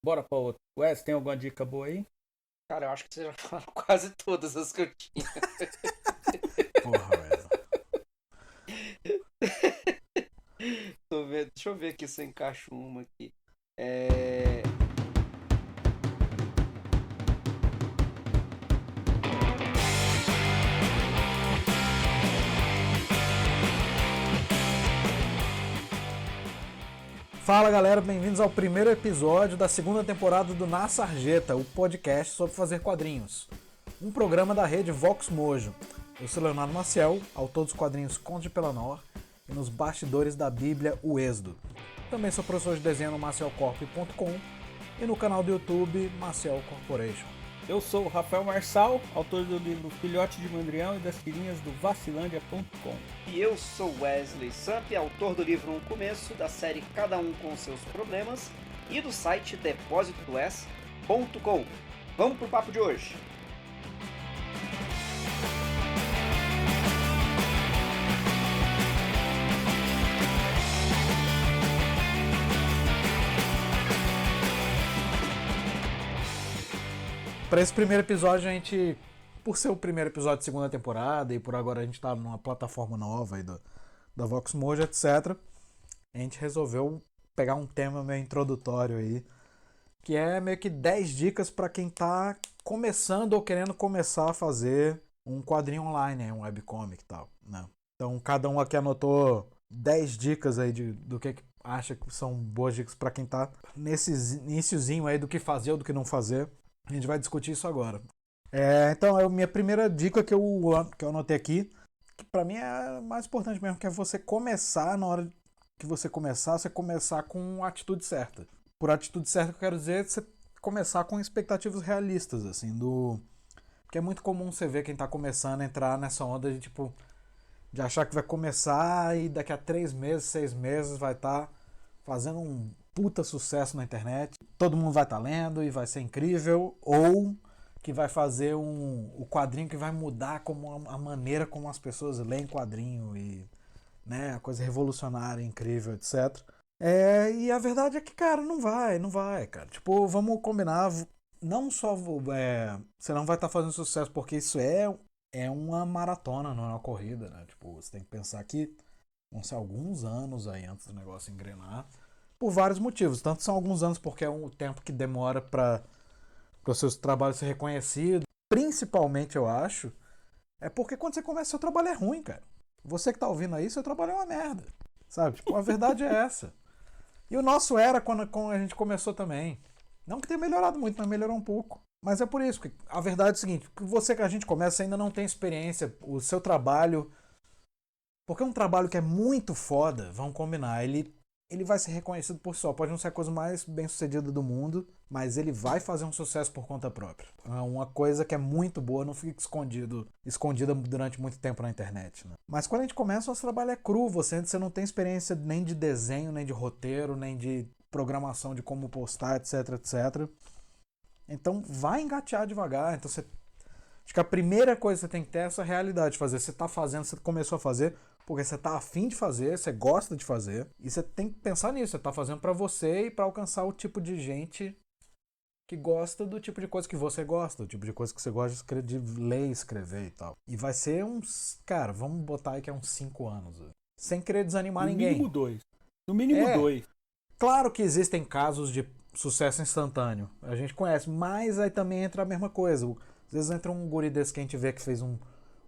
Bora pra outro. Wes, tem alguma dica boa aí? Cara, eu acho que você já falou quase todas as que eu tinha. Porra, Wes. Deixa eu ver aqui se eu encaixo uma aqui. É... Fala galera, bem-vindos ao primeiro episódio da segunda temporada do Na Sarjeta, o podcast sobre fazer quadrinhos. Um programa da rede Vox Mojo. Eu sou Leonardo Maciel, autor dos quadrinhos Contos de Pelanor e nos bastidores da Bíblia, o Êxodo. Também sou professor de desenho no macielcorp.com e no canal do YouTube Maciel Corporation. Eu sou o Rafael Marçal, autor do livro Filhote de Mandrião e das tirinhas do Vacilândia.com. E eu sou Wesley Samp, autor do livro Um Começo, da série Cada Um com Seus Problemas e do site depositoes.com. Vamos pro papo de hoje. Para esse primeiro episódio, a gente, por ser o primeiro episódio de segunda temporada e por agora a gente tá numa plataforma nova aí da Vox Mojo, etc., a gente resolveu pegar um tema meio introdutório aí, que é meio que 10 dicas para quem tá começando ou querendo começar a fazer um quadrinho online, um webcomic e tal, né? Então cada um aqui anotou 10 dicas aí do que acha que são boas dicas para quem tá nesse iniciozinho aí do que fazer ou do que não fazer. A gente vai discutir isso agora. Então, a minha primeira dica que eu anotei aqui, que pra mim é mais importante mesmo, que é você começar, na hora que você começar com a atitude certa. Por atitude certa, eu quero dizer você começar com expectativas realistas, assim, porque é muito comum você ver quem tá começando a entrar nessa onda de, tipo, de achar que vai começar e daqui a 3 meses, 6 meses vai estar fazendo um puta sucesso na internet, todo mundo vai estar lendo e vai ser incrível, ou que vai fazer o quadrinho que vai mudar como a maneira como as pessoas leem quadrinho e, né, a coisa revolucionária, incrível, etc. E a verdade é que, cara, não vai, cara. Tipo, vamos combinar, não só você não vai estar fazendo sucesso porque isso é uma maratona, não é uma corrida, né? Tipo, você tem que pensar que vão ser alguns anos aí antes do negócio engrenar. Por vários motivos. Tanto são alguns anos porque é o tempo que demora para os seus trabalhos ser reconhecidos. Principalmente, eu acho, é porque quando você começa, seu trabalho é ruim, cara. Você que tá ouvindo aí, seu trabalho é uma merda. Sabe? Tipo, a verdade é essa. E o nosso era quando a gente começou também. Não que tenha melhorado muito, mas melhorou um pouco. Mas é por isso que a verdade é o seguinte, que você que a gente começa ainda não tem experiência, o seu trabalho... Porque é um trabalho que é muito foda, vamos combinar, ele vai ser reconhecido por si só. Pode não ser a coisa mais bem sucedida do mundo, mas ele vai fazer um sucesso por conta própria. É uma coisa que é muito boa, não fica escondida durante muito tempo na internet. Né? Mas quando a gente começa, o nosso trabalho é cru. Você não tem experiência nem de desenho, nem de roteiro, nem de programação de como postar, etc, etc. Então vai engatear devagar. Então acho que a primeira coisa que você tem que ter é essa realidade de fazer. Você está fazendo, você começou a fazer porque você está afim de fazer, você gosta de fazer. E você tem que pensar nisso. Você está fazendo para você e para alcançar o tipo de gente que gosta do tipo de coisa que você gosta, do tipo de coisa que você gosta de ler e escrever e tal. E vai ser uns... Cara, vamos botar aí que é uns 5 anos. Sem querer desanimar No ninguém. mínimo 2. No mínimo 2. Claro que existem casos de sucesso instantâneo. A gente conhece. Mas aí também entra a mesma coisa. Às vezes entra um guri desse que a gente vê que fez um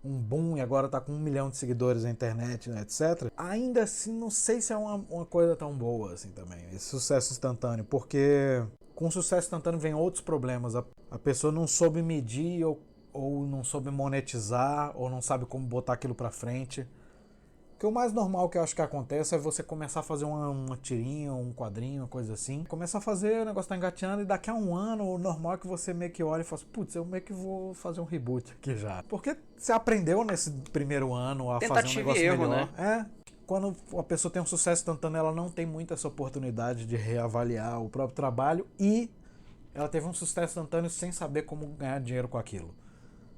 boom e agora tá com 1 milhão de seguidores na internet, né, etc. Ainda assim, não sei se é uma coisa tão boa assim também, esse sucesso instantâneo, porque com sucesso instantâneo vem outros problemas. A pessoa não soube medir ou não soube monetizar ou não sabe como botar aquilo pra frente. Porque o mais normal que eu acho que acontece é você começar a fazer uma tirinha, um quadrinho, uma coisa assim. Começar a fazer, o negócio tá engateando e daqui a um ano o normal é que você meio que olha e fala, putz, eu meio que vou fazer um reboot aqui já. Porque você aprendeu nesse primeiro ano a fazer um Tentativa e negócio erro, melhor. né? Quando a pessoa tem um sucesso instantâneo, ela não tem muito essa oportunidade de reavaliar o próprio trabalho e ela teve um sucesso instantâneo sem saber como ganhar dinheiro com aquilo.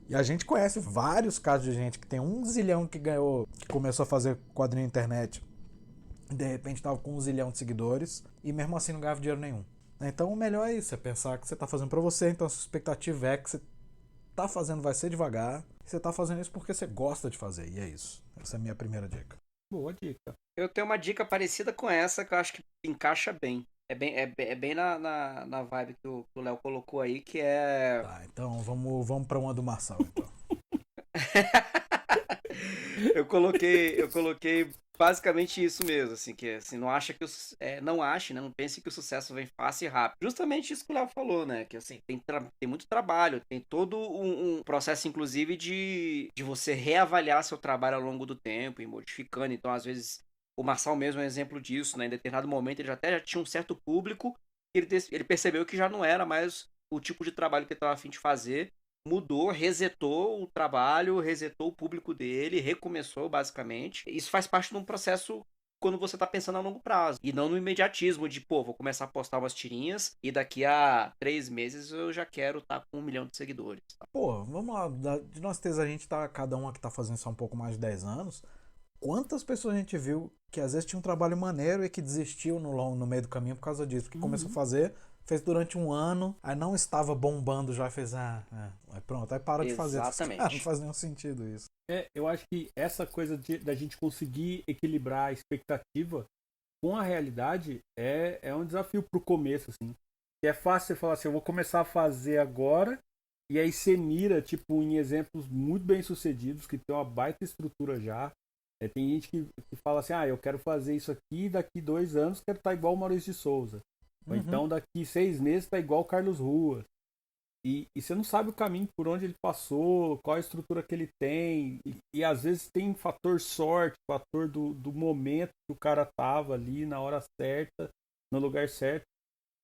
E a gente conhece vários casos de gente que tem 1 zilhão que começou a fazer quadrinho na internet, de repente tava com 1 zilhão de seguidores e mesmo assim não ganhava dinheiro nenhum. Então o melhor é isso, é pensar que você tá fazendo pra você, então a sua expectativa é que você tá fazendo vai ser devagar, você tá fazendo isso porque você gosta de fazer, e é isso. Essa é a minha primeira dica. Boa dica. Eu tenho uma dica parecida com essa que eu acho que encaixa bem. É bem na vibe que o Léo colocou aí, que é. Tá, então vamos pra uma do Marçal, então. Eu coloquei basicamente isso mesmo, assim, que assim, não acha que não ache, né? Não pense que o sucesso vem fácil e rápido. Justamente isso que o Léo falou, né? Que assim, tem muito trabalho, tem todo um processo, inclusive, de você reavaliar seu trabalho ao longo do tempo e modificando. Então, às vezes, o Marçal mesmo é um exemplo disso, né? Em determinado momento ele já tinha um certo público, e ele percebeu que já não era mais o tipo de trabalho que ele estava a fim de fazer, mudou, resetou o trabalho, resetou o público dele, recomeçou basicamente. Isso faz parte de um processo quando você tá pensando a longo prazo. E não no imediatismo de, pô, vou começar a postar umas tirinhas e daqui a 3 meses eu já quero estar com 1 milhão de seguidores. Pô, vamos lá, de nós três a gente tá, cada um aqui tá fazendo isso há um pouco mais de 10 anos. Quantas pessoas a gente viu que às vezes tinha um trabalho maneiro e que desistiu no meio do caminho por causa disso? Porque começou a fazer, fez durante um ano, aí não estava bombando já, fez, aí pronto, aí para de fazer. Exatamente. Não faz nenhum sentido isso. Eu acho que essa coisa da gente conseguir equilibrar a expectativa com a realidade é um desafio pro começo, assim. Que é fácil você falar assim, eu vou começar a fazer agora, e aí você mira, tipo, em exemplos muito bem sucedidos, que tem uma baita estrutura já. Tem gente que fala assim, eu quero fazer isso aqui, daqui 2 anos quero estar igual o Maurício de Souza. Ou então daqui 6 meses tá igual o Carlos Ruas. E você não sabe o caminho por onde ele passou, qual a estrutura que ele tem. E às vezes tem fator sorte, fator do momento que o cara tava ali, na hora certa, no lugar certo.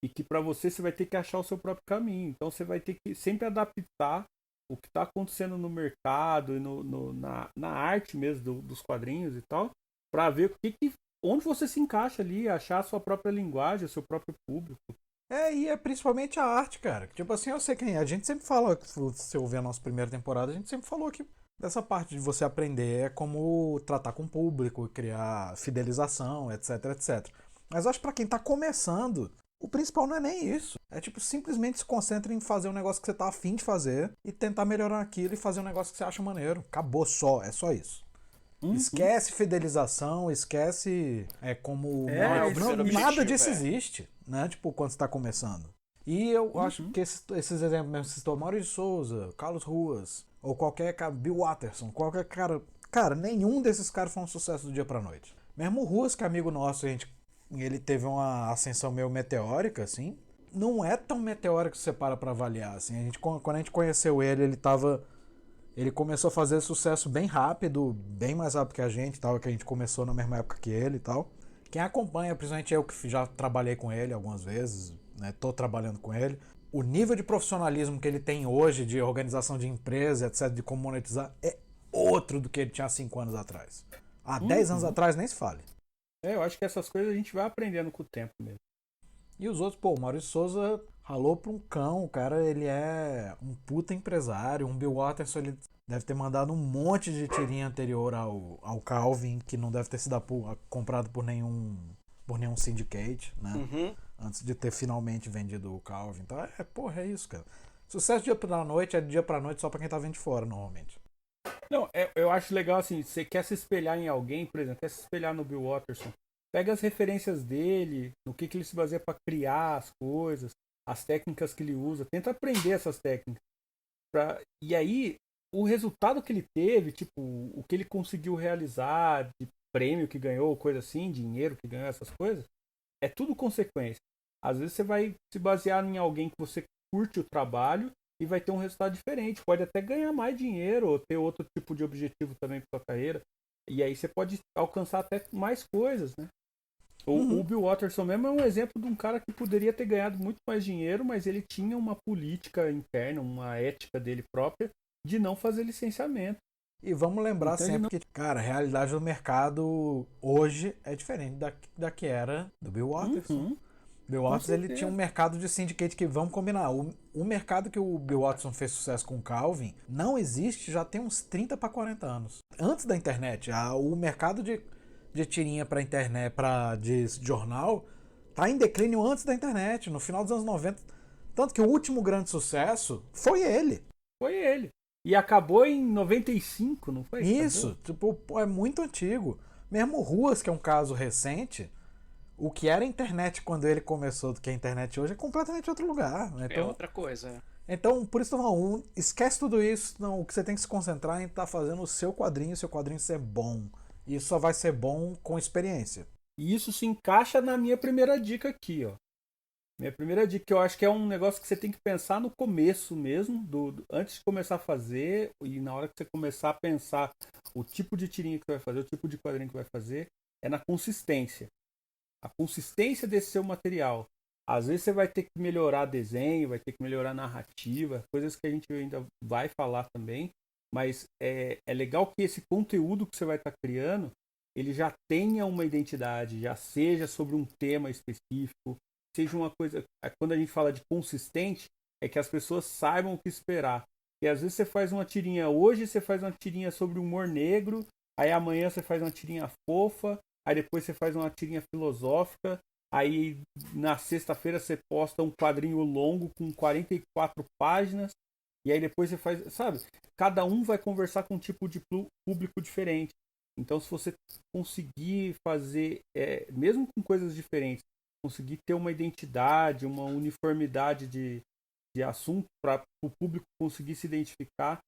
E que para você vai ter que achar o seu próprio caminho. Então você vai ter que sempre adaptar o que está acontecendo no mercado e na arte mesmo dos quadrinhos e tal, para ver onde você se encaixa ali, achar a sua própria linguagem, o seu próprio público. E é principalmente a arte, cara. Tipo assim, eu sei quem é. A gente sempre fala, se você ouvir a nossa primeira temporada, a gente sempre falou que dessa parte de você aprender é como tratar com o público, criar fidelização, etc, etc. Mas eu acho que pra quem tá começando, o principal não é nem isso. É tipo, simplesmente se concentra em fazer um negócio que você tá afim de fazer e tentar melhorar aquilo e fazer um negócio que você acha maneiro. Acabou só, é só isso. Esquece fidelização, esquece nada disso existe, né? Tipo, quando você tá começando. E eu acho que esses exemplos mesmo, você citou Maurício de Souza, Carlos Ruas, ou qualquer cara, Bill Watterson, qualquer cara, nenhum desses caras foi um sucesso do dia pra noite. Mesmo o Ruas, que é amigo nosso, ele teve uma ascensão meio meteórica, assim. Não é tão meteórico que você para pra avaliar, assim. Quando a gente conheceu ele começou a fazer sucesso bem rápido, bem mais rápido que a gente, tal, que a gente começou na mesma época que ele e tal. Quem acompanha, principalmente eu que já trabalhei com ele algumas vezes, né, tô trabalhando com ele. O nível de profissionalismo que ele tem hoje, de organização de empresa, etc, de como monetizar, é outro do que ele tinha há 5 anos atrás. Há 10 anos atrás nem se fale. Eu acho que essas coisas a gente vai aprendendo com o tempo mesmo. E os outros, o Maurício Souza ralou pra um cão, o cara, ele é um puta empresário, um Bill Watterson, ele deve ter mandado um monte de tirinha anterior ao Calvin, que não deve ter sido comprado por nenhum syndicate, né? Antes de ter finalmente vendido o Calvin. Então, é isso, cara. Sucesso dia pra noite é dia pra noite só pra quem tá vendo de fora, normalmente. Não, eu acho legal assim, você quer se espelhar em alguém, por exemplo, quer se espelhar no Bill Watterson, pega as referências dele, no que ele se baseia para criar as coisas, as técnicas que ele usa, tenta aprender essas técnicas. E aí, o resultado que ele teve, tipo, o que ele conseguiu realizar, de prêmio que ganhou, coisa assim, dinheiro que ganhou, essas coisas, é tudo consequência. Às vezes você vai se basear em alguém que você curte o trabalho e vai ter um resultado diferente. Pode até ganhar mais dinheiro ou ter outro tipo de objetivo também para sua carreira. E aí você pode alcançar até mais coisas, né? O Bill Watterson mesmo é um exemplo de um cara que poderia ter ganhado muito mais dinheiro, mas ele tinha uma política interna, uma ética dele própria de não fazer licenciamento. E vamos lembrar Então, sempre que, cara, a realidade do mercado hoje é diferente da que era do Bill Watterson. Bill Watterson, ele tinha um mercado de syndicate que, vamos combinar, o mercado que o Bill Watterson fez sucesso com o Calvin não existe já tem uns 30 para 40 anos. Antes da internet, o mercado de tirinha pra internet, de jornal, tá em declínio antes da internet, no final dos anos 90. Tanto que o último grande sucesso foi ele. Foi ele. E acabou em 95, não foi? Isso, tipo, é muito antigo. Mesmo Ruas, que é um caso recente, o que era a internet quando ele começou do que a internet hoje é completamente outro lugar. Então, É outra coisa. Então, por isso que eu tô falando, esquece tudo isso. Não, o que você tem que se concentrar em estar fazendo o seu quadrinho ser bom. E isso só vai ser bom com experiência. E isso se encaixa na minha primeira dica aqui, ó. Minha primeira dica, que eu acho que é um negócio que você tem que pensar no começo mesmo, antes de começar a fazer, e na hora que você começar a pensar o tipo de tirinha que você vai fazer, o tipo de quadrinho que vai fazer, é na consistência. A consistência desse seu material. Às vezes você vai ter que melhorar desenho, vai ter que melhorar narrativa, coisas que a gente ainda vai falar também, mas é legal que esse conteúdo que você vai estar criando, ele já tenha uma identidade, já seja sobre um tema específico, seja uma coisa... Quando a gente fala de consistente, é que as pessoas saibam o que esperar. E às vezes você faz uma tirinha hoje, você faz uma tirinha sobre humor negro, aí amanhã você faz uma tirinha fofa, aí depois você faz uma tirinha filosófica, aí na sexta-feira você posta um quadrinho longo com 44 páginas, e aí depois você faz, sabe? Cada um vai conversar com um tipo de público diferente. Então se você conseguir fazer, mesmo com coisas diferentes, conseguir ter uma identidade, uma uniformidade de assunto para o público conseguir se identificar,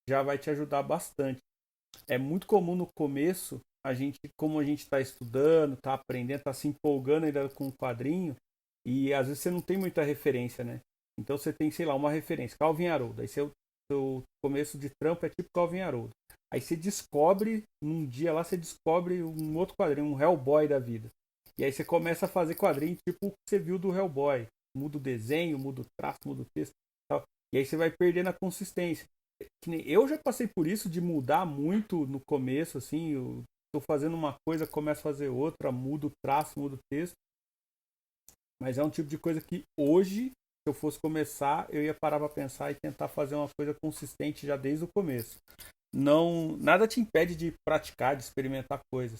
já vai te ajudar bastante. É muito comum no começo, como a gente está estudando, está aprendendo, está se empolgando ainda com o quadrinho, e às vezes você não tem muita referência, né? Então você tem, sei lá, uma referência, Calvin Haroldo. Aí seu começo de trampo é tipo Calvin Haroldo. Aí você descobre, num dia lá, você descobre um outro quadrinho, um Hellboy da vida. E aí você começa a fazer quadrinho tipo o que você viu do Hellboy. Muda o desenho, muda o traço, muda o texto e tal. E aí você vai perdendo a consistência. Eu já passei por isso, de mudar muito no começo, assim. Eu tô fazendo uma coisa, começo a fazer outra, muda o traço, muda o texto. Mas é um tipo de coisa que hoje, se eu fosse começar, eu ia parar para pensar e tentar fazer uma coisa consistente já desde o começo. Não, nada te impede de praticar, de experimentar coisas.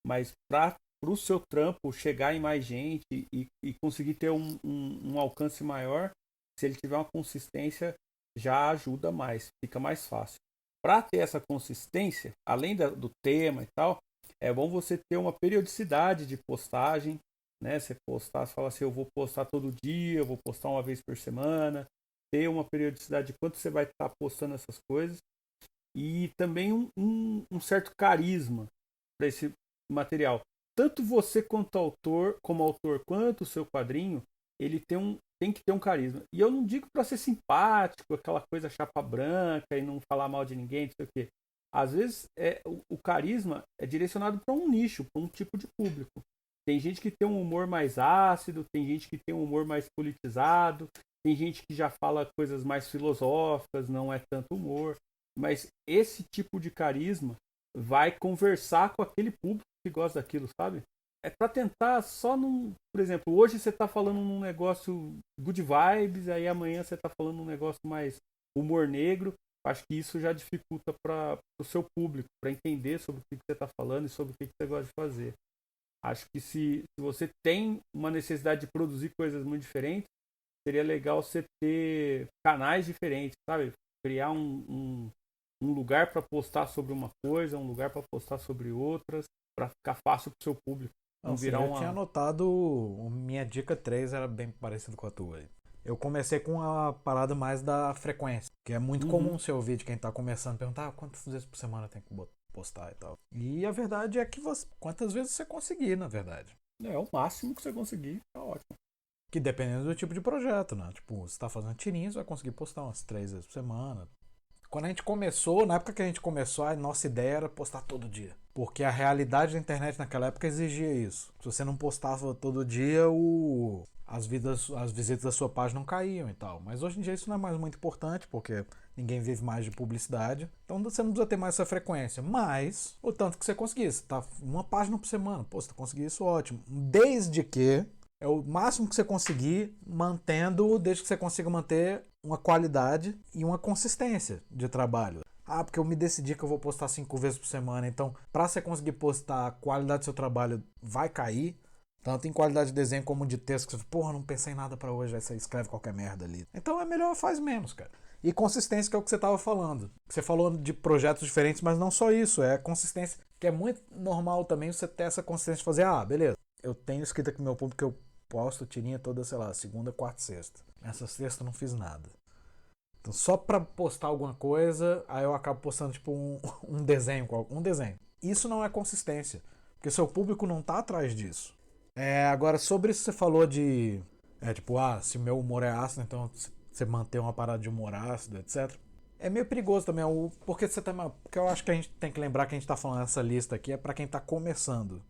Mas para o seu trampo chegar em mais gente e conseguir ter um alcance maior, se ele tiver uma consistência, já ajuda mais, fica mais fácil. Para ter essa consistência, além do tema e tal, é bom você ter uma periodicidade de postagem, né? Você postar, você fala assim, eu vou postar todo dia, eu vou postar uma vez por semana, ter uma periodicidade de quanto você vai estar postando essas coisas, e também um certo carisma para esse material. Tanto você quanto autor, quanto o seu quadrinho, ele tem que ter um carisma. E eu não digo para ser simpático, aquela coisa chapa branca e não falar mal de ninguém, não sei o quê. Às vezes o carisma é direcionado para um nicho, para um tipo de público. Tem gente que tem um humor mais ácido, tem gente que tem um humor mais politizado, tem gente que já fala coisas mais filosóficas, não é tanto humor. Mas esse tipo de carisma vai conversar com aquele público que gosta daquilo, sabe? É para tentar só num... Por exemplo, hoje você tá falando num negócio good vibes, aí amanhã você tá falando num negócio mais humor negro. Acho que isso já dificulta para o seu público, para entender sobre o que você tá falando e sobre o que você gosta de fazer. Acho que se você tem uma necessidade de produzir coisas muito diferentes, seria legal você ter canais diferentes, sabe? Criar um lugar para postar sobre uma coisa, um lugar para postar sobre outras, para ficar fácil para o seu público. Não, virar eu tinha anotado, minha dica 3 era bem parecida com a tua aí. Eu comecei com a parada mais da frequência, que é muito comum você ouvir de quem tá começando perguntar quantas vezes por semana tem que postar e tal. E a verdade é que quantas vezes você conseguir, na verdade. É o máximo que você conseguir, tá ótimo. Que dependendo do tipo de projeto, né? Tipo, você tá fazendo tirinhas, você vai conseguir postar umas 3 vezes por semana. Quando a gente começou, na época que a gente começou, a nossa ideia era postar todo dia. Porque a realidade da internet naquela época exigia isso. Se você não postava todo dia, as visitas da sua página não caíam e tal. Mas hoje em dia isso não é mais muito importante, porque ninguém vive mais de publicidade. Então você não precisa ter mais essa frequência. Mas, o tanto que você conseguir. Você tá uma página por semana. Pô, se você conseguir isso, ótimo. Desde que é o máximo que você conseguir, desde que você consiga manter uma qualidade e uma consistência de trabalho. Porque eu me decidi que eu vou postar 5 vezes por semana, então para você conseguir postar, a qualidade do seu trabalho vai cair, Tanto em qualidade de desenho como de texto, que você, porra, não pensei em nada pra hoje, aí você escreve qualquer merda ali. Então é melhor faz menos, cara. E consistência, que é o que você tava falando. Você falou de projetos diferentes, mas não só isso, é consistência, que é muito normal também você ter essa consistência de fazer, beleza, eu tenho escrito aqui no meu público que eu posto tirinha toda, sei lá, segunda, quarta e sexta. Essa sexta eu não fiz nada. Então só pra postar alguma coisa, aí eu acabo postando tipo um desenho. Isso não é consistência, porque seu público não tá atrás disso. Agora, sobre isso que você falou de... se meu humor é ácido, então você manter uma parada de humor ácido, etc. É meio perigoso também, porque porque eu acho que a gente tem que lembrar que a gente tá falando essa lista aqui é pra quem tá começando.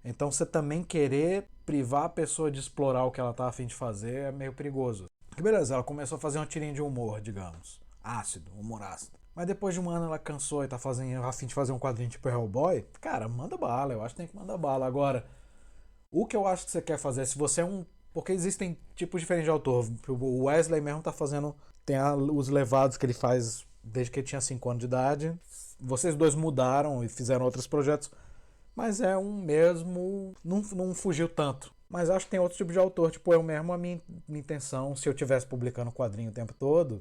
Então você também querer privar a pessoa de explorar o que ela tá a fim de fazer é meio perigoso. Porque beleza, ela começou a fazer uma tirinha de humor, digamos. Ácido, humor ácido. Mas depois de um ano ela cansou e tá a fim de fazer um quadrinho tipo Hellboy. Cara, manda bala, eu acho que tem que mandar bala. Agora, o que eu acho que você quer fazer, se você é um... Porque existem tipos diferentes de autor. O Wesley mesmo tá fazendo... Tem os levados que ele faz desde que ele tinha 5 anos de idade. Vocês dois mudaram e fizeram outros projetos. Mas é um mesmo... Não fugiu tanto. Mas acho que tem outro tipo de autor. Tipo, eu mesmo, a minha intenção, se eu estivesse publicando quadrinho o tempo todo,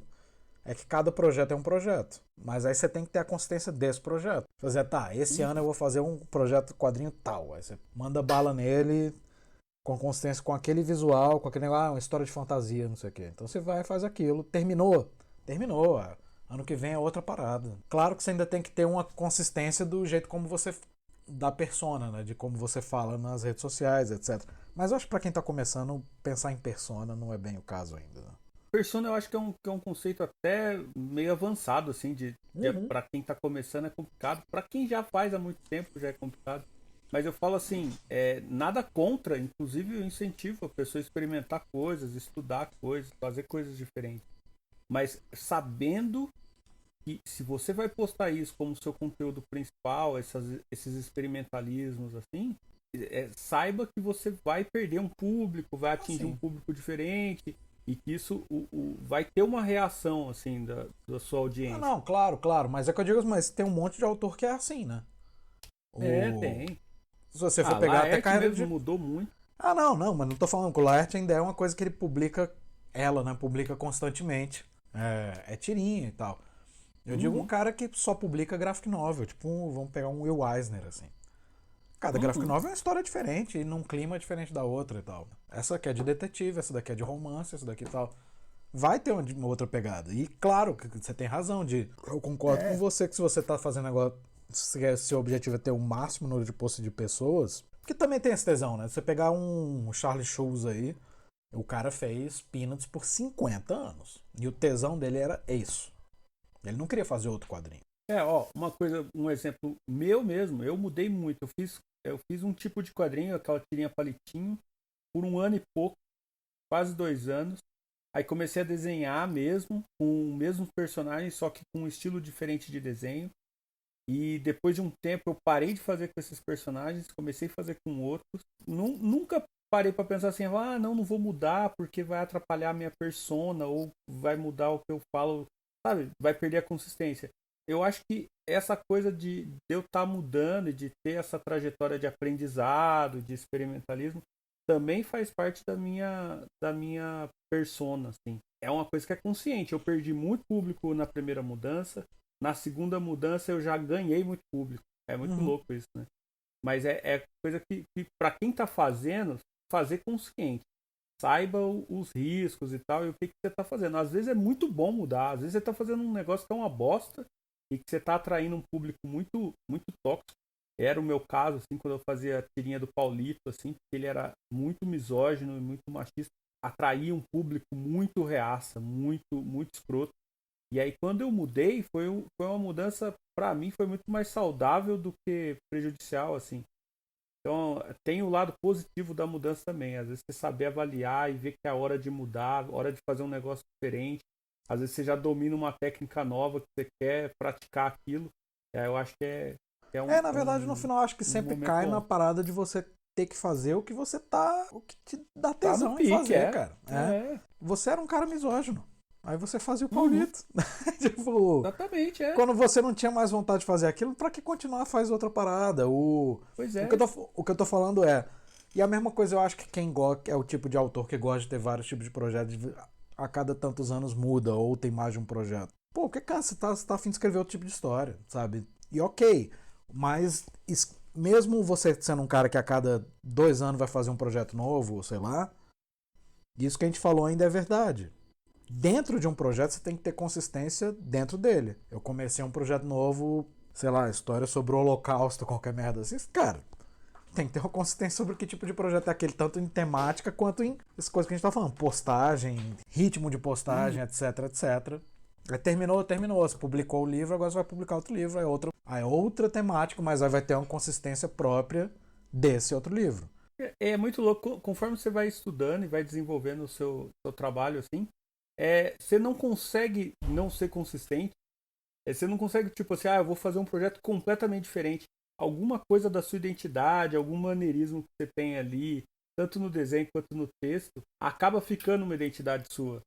é que cada projeto é um projeto. Mas aí você tem que ter a consistência desse projeto. Fazer, esse ano eu vou fazer um projeto quadrinho tal. Aí você manda bala nele com consistência, com aquele visual, com aquele negócio, uma história de fantasia, não sei o quê. Então você vai e faz aquilo. Terminou. Ano que vem é outra parada. Claro que você ainda tem que ter uma consistência do jeito como você... da persona, né? De como você fala nas redes sociais, etc. Mas eu acho que pra quem tá começando, pensar em persona não é bem o caso ainda. Né? Persona eu acho que é um conceito até meio avançado, assim, pra quem tá começando é complicado. Pra quem já faz há muito tempo já é complicado. Mas eu falo assim, nada contra, inclusive eu incentivo a pessoa a experimentar coisas, estudar coisas, fazer coisas diferentes. Mas sabendo que se você vai postar isso como seu conteúdo principal, esses experimentalismos assim, saiba que você vai perder um público, vai atingir um público diferente e que isso vai ter uma reação assim da sua audiência. Não, claro, mas é que eu digo, mas tem um monte de autor que é assim, né? Tem. Se você for pegar até carreira mesmo mudou muito. Não, mas não tô falando que o Laerte ainda é uma coisa que ele publica, né? Publica constantemente. É tirinha e tal. Eu digo um cara que só publica graphic novel, tipo, vamos pegar um Will Eisner, assim. Cada graphic novel é uma história diferente, e num clima diferente da outra e tal. Essa aqui é de detetive, essa daqui é de romance, essa daqui e tal. Vai ter uma outra pegada. E claro, que você tem razão eu concordo com você que se você tá fazendo agora, se seu objetivo é ter o máximo número de posts de pessoas, que também tem esse tesão, né? Você pegar um Charlie Schulz aí, o cara fez Peanuts por 50 anos. E o tesão dele era isso. Ele não queria fazer outro quadrinho. Uma coisa, um exemplo meu mesmo, eu mudei muito. Eu fiz um tipo de quadrinho, aquela tirinha palitinho, por 1 ano e pouco, quase 2 anos. Aí comecei a desenhar mesmo, com os mesmos personagens, só que com um estilo diferente de desenho. E depois de um tempo eu parei de fazer com esses personagens, comecei a fazer com outros. Nunca parei para pensar assim, não vou mudar porque vai atrapalhar a minha persona, ou vai mudar o que eu falo, sabe? Vai perder a consistência. Eu acho que essa coisa de eu estar mudando e de ter essa trajetória de aprendizado, de experimentalismo, também faz parte da minha persona, assim. É uma coisa que é consciente. Eu perdi muito público na primeira mudança. Na segunda mudança eu já ganhei muito público. É muito louco isso, né? Mas é coisa que para quem tá fazendo, fazer consciente. Saiba os riscos e tal, e o que você tá fazendo. Às vezes é muito bom mudar. Às vezes você tá fazendo um negócio que é uma bosta e que você tá atraindo um público muito, muito tóxico. Era o meu caso, assim, quando eu fazia a tirinha do Paulito, assim, porque ele era muito misógino e muito machista. Atraía um público muito reaça, muito, muito escroto. E aí, quando eu mudei, foi uma mudança, pra mim, foi muito mais saudável do que prejudicial, assim. Então, tem o lado positivo da mudança também. Às vezes, você saber avaliar e ver que é a hora de mudar, a hora de fazer um negócio diferente. Às vezes, você já domina uma técnica nova que você quer praticar aquilo. Eu acho que na verdade, no final, acho que sempre cai na parada de você ter que fazer o que te dá tesão em fazer, cara. Você era um cara misógino. Aí você fazia o Paulito. Tipo, exatamente, quando você não tinha mais vontade de fazer aquilo, pra que continuar faz outra parada? Pois é. O que eu tô falando é, E a mesma coisa eu acho que quem gosta é o tipo de autor que gosta de ter vários tipos de projetos, a cada tantos anos muda, ou tem mais de um projeto. Pô, porque, cara, você tá a fim de escrever outro tipo de história, sabe? E ok, mas mesmo você sendo um cara que a cada 2 anos vai fazer um projeto novo, sei lá, isso que a gente falou ainda é verdade. Dentro de um projeto você tem que ter consistência dentro dele. Eu comecei um projeto novo, sei lá, história sobre o Holocausto, qualquer merda assim. Cara, tem que ter uma consistência sobre que tipo de projeto é aquele, tanto em temática quanto em essas coisas que a gente tá falando. Postagem, ritmo de postagem, etc, etc. Aí terminou. Você publicou o livro, agora você vai publicar outro livro. Aí é outra temática, mas aí vai ter uma consistência própria desse outro livro. É muito louco, conforme você vai estudando e vai desenvolvendo o seu trabalho, assim, você não consegue não ser consistente. Você não consegue, tipo assim, eu vou fazer um projeto completamente diferente. Alguma coisa da sua identidade, algum maneirismo que você tem ali, tanto no desenho quanto no texto, acaba ficando uma identidade sua.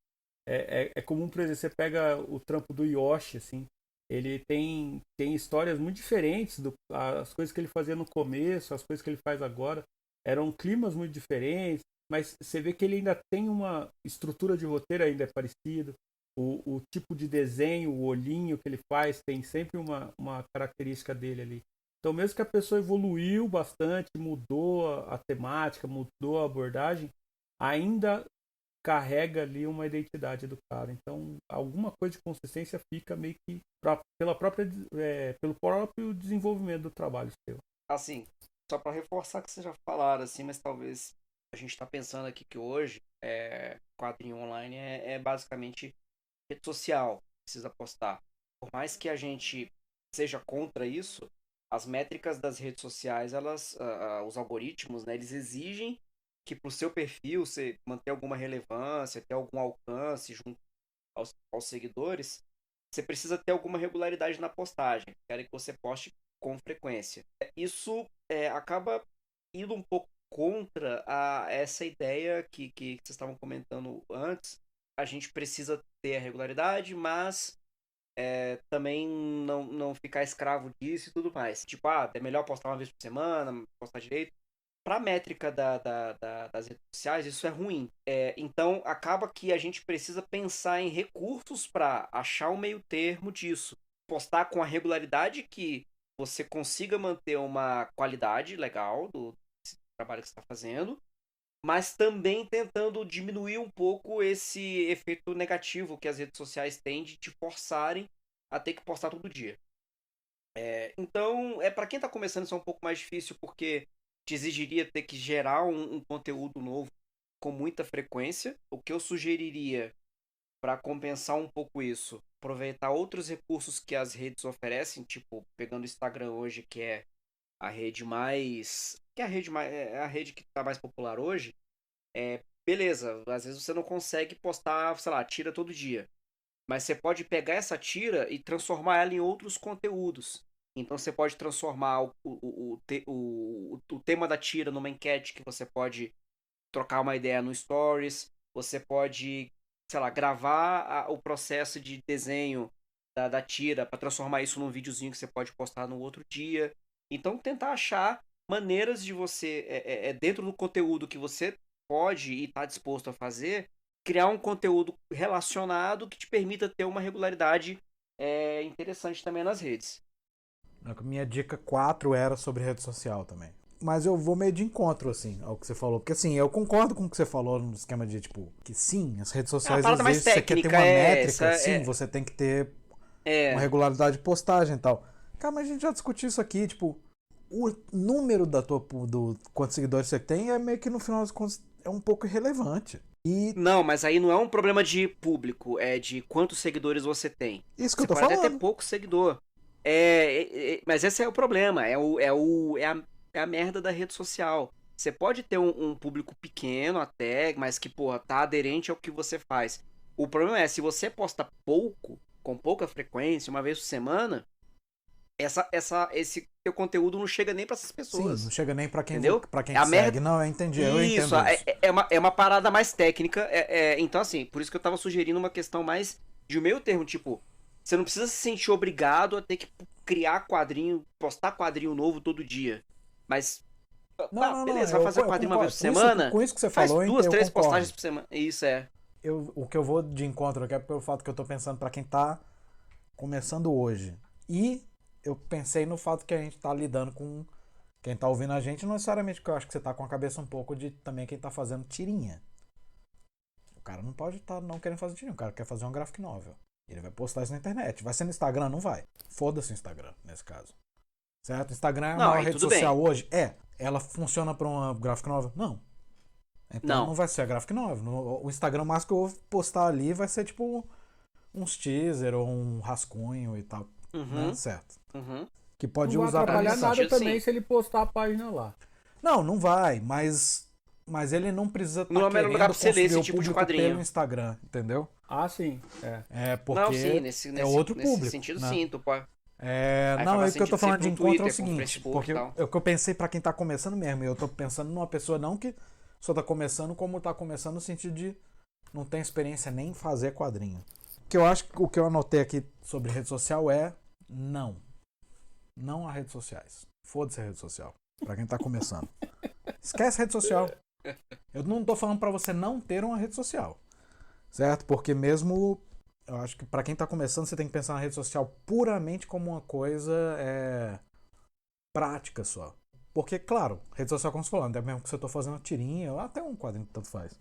É comum, por exemplo, você pega o trampo do Yoshi, assim, ele tem histórias muito diferentes, as coisas que ele fazia no começo, as coisas que ele faz agora, eram climas muito diferentes, mas você vê que ele ainda tem uma estrutura de roteiro ainda é parecido. O tipo de desenho, o olhinho que ele faz, tem sempre uma característica dele ali. Então, mesmo que a pessoa evoluiu bastante, mudou a temática, mudou a abordagem, ainda carrega ali uma identidade do cara. Então, alguma coisa de consistência fica meio que pelo próprio desenvolvimento do trabalho seu. Assim, só para reforçar o que vocês já falaram, assim, mas talvez a gente está pensando aqui que hoje quadrinho online é basicamente rede social, precisa postar. Por mais que a gente seja contra isso, as métricas das redes sociais, os algoritmos, né, eles exigem que para o seu perfil você manter alguma relevância, ter algum alcance junto aos seguidores, você precisa ter alguma regularidade na postagem. Querem que você poste com frequência. Isso acaba indo um pouco contra essa ideia que vocês estavam comentando antes. A gente precisa ter a regularidade, mas também não ficar escravo disso e tudo mais. Tipo, é melhor postar uma vez por semana, postar direito. Para a métrica das redes sociais, isso é ruim. Então, acaba que a gente precisa pensar em recursos para achar um meio termo disso. Postar com a regularidade que você consiga manter uma qualidade legal do trabalho que você está fazendo, mas também tentando diminuir um pouco esse efeito negativo que as redes sociais têm de te forçarem a ter que postar todo dia. Então, para quem está começando, isso é um pouco mais difícil, porque te exigiria ter que gerar um conteúdo novo com muita frequência. O que eu sugeriria para compensar um pouco isso, aproveitar outros recursos que as redes oferecem, tipo, pegando o Instagram hoje, que é a rede mais. Que é a rede que está mais popular hoje. Beleza, às vezes você não consegue postar, sei lá, tira todo dia. Mas você pode pegar essa tira e transformar ela em outros conteúdos. Então você pode transformar o tema da tira numa enquete que você pode trocar uma ideia no Stories. Você pode, sei lá, gravar o processo de desenho da tira para transformar isso num videozinho que você pode postar no outro dia. Então tentar achar maneiras de você, dentro do conteúdo que você pode e está disposto a fazer, criar um conteúdo relacionado que te permita ter uma regularidade interessante também nas redes. Minha dica 4 era sobre rede social também. Mas eu vou meio de encontro, assim, ao que você falou. Porque, assim, eu concordo com o que você falou no esquema de, tipo, que sim, as redes sociais mais existem. Você quer ter uma métrica, sim, você tem que ter uma regularidade de postagem e tal. Cara, mas a gente já discutiu isso aqui, tipo, o número do quantos seguidores você tem é meio que, no final das contas, é um pouco irrelevante. Não, mas aí não é um problema de público, é de quantos seguidores você tem. Isso que você eu tô pode falando. até ter pouco seguidor. Mas esse é o problema, é a merda da rede social. Você pode ter um público pequeno até, mas que, porra, tá aderente ao que você faz. O problema é, se você posta pouco, com pouca frequência, uma vez por semana, esse teu conteúdo não chega nem pra essas pessoas. Sim, não chega nem pra quem, entendeu? Pra quem te segue. Não, eu entendi, eu entendo isso. É uma parada mais técnica. Então, assim, por isso que eu tava sugerindo uma questão mais de meio termo, tipo, você não precisa se sentir obrigado a ter que criar quadrinho, postar quadrinho novo todo dia. Mas Não, Beleza, vai fazer o quadrinho uma vez por semana? Com isso que você Faz falou, 2, eu 3 concordo. postagens por semana. Isso é. O que eu vou de encontro aqui é pelo fato que eu tô pensando pra quem tá começando hoje. E eu pensei no fato que a gente tá lidando com quem tá ouvindo a gente, não necessariamente porque eu acho que você tá com a cabeça um pouco de também quem tá fazendo tirinha. O cara não pode estar não querendo fazer tirinha, o cara quer fazer um graphic novel. Ele vai postar isso na internet. Vai ser no Instagram? Não vai. Foda-se o Instagram, nesse caso. Certo? Instagram é a maior rede social hoje? É. Ela funciona pra uma graphic novel? Não. Então não vai ser a graphic novel. O Instagram, mais que eu vou postar ali, vai ser tipo uns teaser ou um rascunho e tal. Né? Certo. Que pode não usar vai atrapalhar pra nada também se ele postar a página lá. Não vai, mas ele não precisa estar querendo lugar pra você ler esse tipo de quadrinho pelo Instagram, entendeu? Ah, sim. É porque não, sim, nesse outro nesse público. Sentido, né? sim. Tu pode... Não, é que eu tô falando de encontro Twitter, é o seguinte, porque o que eu pensei pra quem tá começando mesmo, eu tô pensando numa pessoa não que só tá começando, como tá começando no sentido de não tem experiência nem em fazer quadrinho. Que eu acho que o que eu anotei aqui sobre rede social é não há redes sociais. Foda-se a rede social, pra quem tá começando. Esquece rede social. Eu não tô falando pra você não ter uma rede social, certo? Porque mesmo eu acho que pra quem tá começando, você tem que pensar na rede social puramente como uma coisa prática só. Porque, claro, rede social, como você falou, até mesmo que você tá fazendo tirinha, ou até um quadrinho que tanto faz.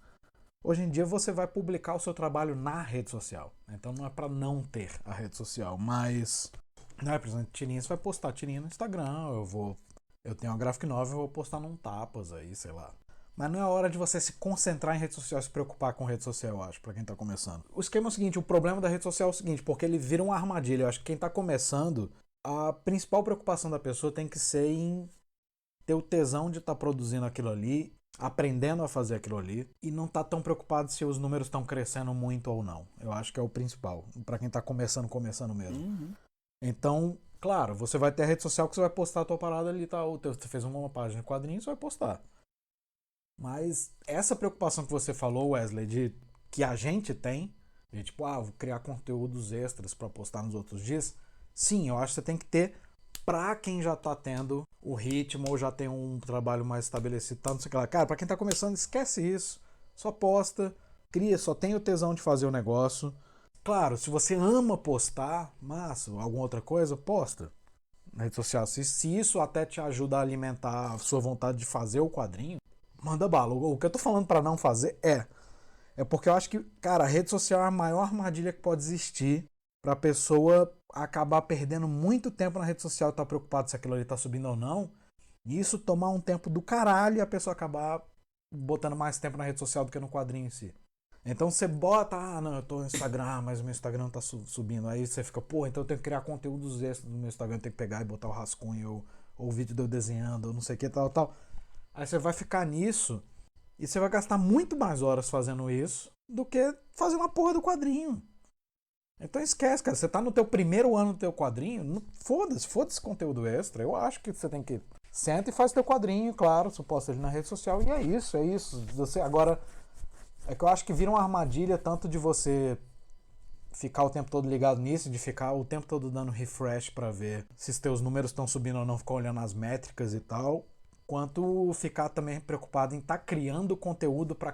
Hoje em dia você vai publicar o seu trabalho na rede social. Então não é pra não ter a rede social, mas... por exemplo, tirinha, você vai postar tirinha no Instagram, eu tenho uma graphic novel, eu vou postar num Tapas aí, sei lá. Mas não é hora de você se concentrar em rede social, se preocupar com rede social, eu acho, pra quem tá começando. O esquema é o seguinte, o problema da rede social é o seguinte, porque ele vira uma armadilha. Eu acho que quem tá começando, a principal preocupação da pessoa tem que ser em ter o tesão de estar produzindo aquilo ali, aprendendo a fazer aquilo ali, e não tá tão preocupado se os números estão crescendo muito ou não. Eu acho que é o principal, pra quem tá começando mesmo. Então, claro, você vai ter a rede social que você vai postar a tua parada ali, tá? Você fez uma página de quadrinhos, você vai postar. Mas essa preocupação que você falou, Wesley, de que a gente tem, de tipo, vou criar conteúdos extras para postar nos outros dias, sim, eu acho que você tem que ter pra quem já tá tendo o ritmo ou já tem um trabalho mais estabelecido, tá, não sei o que lá. Cara, pra quem tá começando, esquece isso. Só posta, cria, só tem o tesão de fazer o negócio. Claro, se você ama postar, massa, alguma outra coisa, posta na rede social. Se isso até te ajuda a alimentar a sua vontade de fazer o quadrinho, manda bala. O que eu tô falando pra não fazer é porque eu acho que, cara, a rede social é a maior armadilha que pode existir pra pessoa acabar perdendo muito tempo na rede social e tá preocupado se aquilo ali tá subindo ou não. E isso tomar um tempo do caralho e a pessoa acabar botando mais tempo na rede social do que no quadrinho em si. Então você bota, não, eu tô no Instagram, mas o meu Instagram não tá subindo. Aí você fica, então eu tenho que criar conteúdos extras no meu Instagram, eu tenho que pegar e botar o rascunho, ou o vídeo de eu desenhando, ou não sei o que, tal. Aí você vai ficar nisso e você vai gastar muito mais horas fazendo isso do que fazendo a porra do quadrinho. Então esquece, cara. Você tá no teu primeiro ano do teu quadrinho, foda-se conteúdo extra. Eu acho que você tem que... Senta e faz teu quadrinho, claro, você posta ele na rede social e é isso. Você agora... É que eu acho que vira uma armadilha tanto de você ficar o tempo todo ligado nisso, de ficar o tempo todo dando refresh pra ver se os teus números estão subindo ou não, ficar olhando as métricas e tal, quanto ficar também preocupado em estar criando conteúdo pra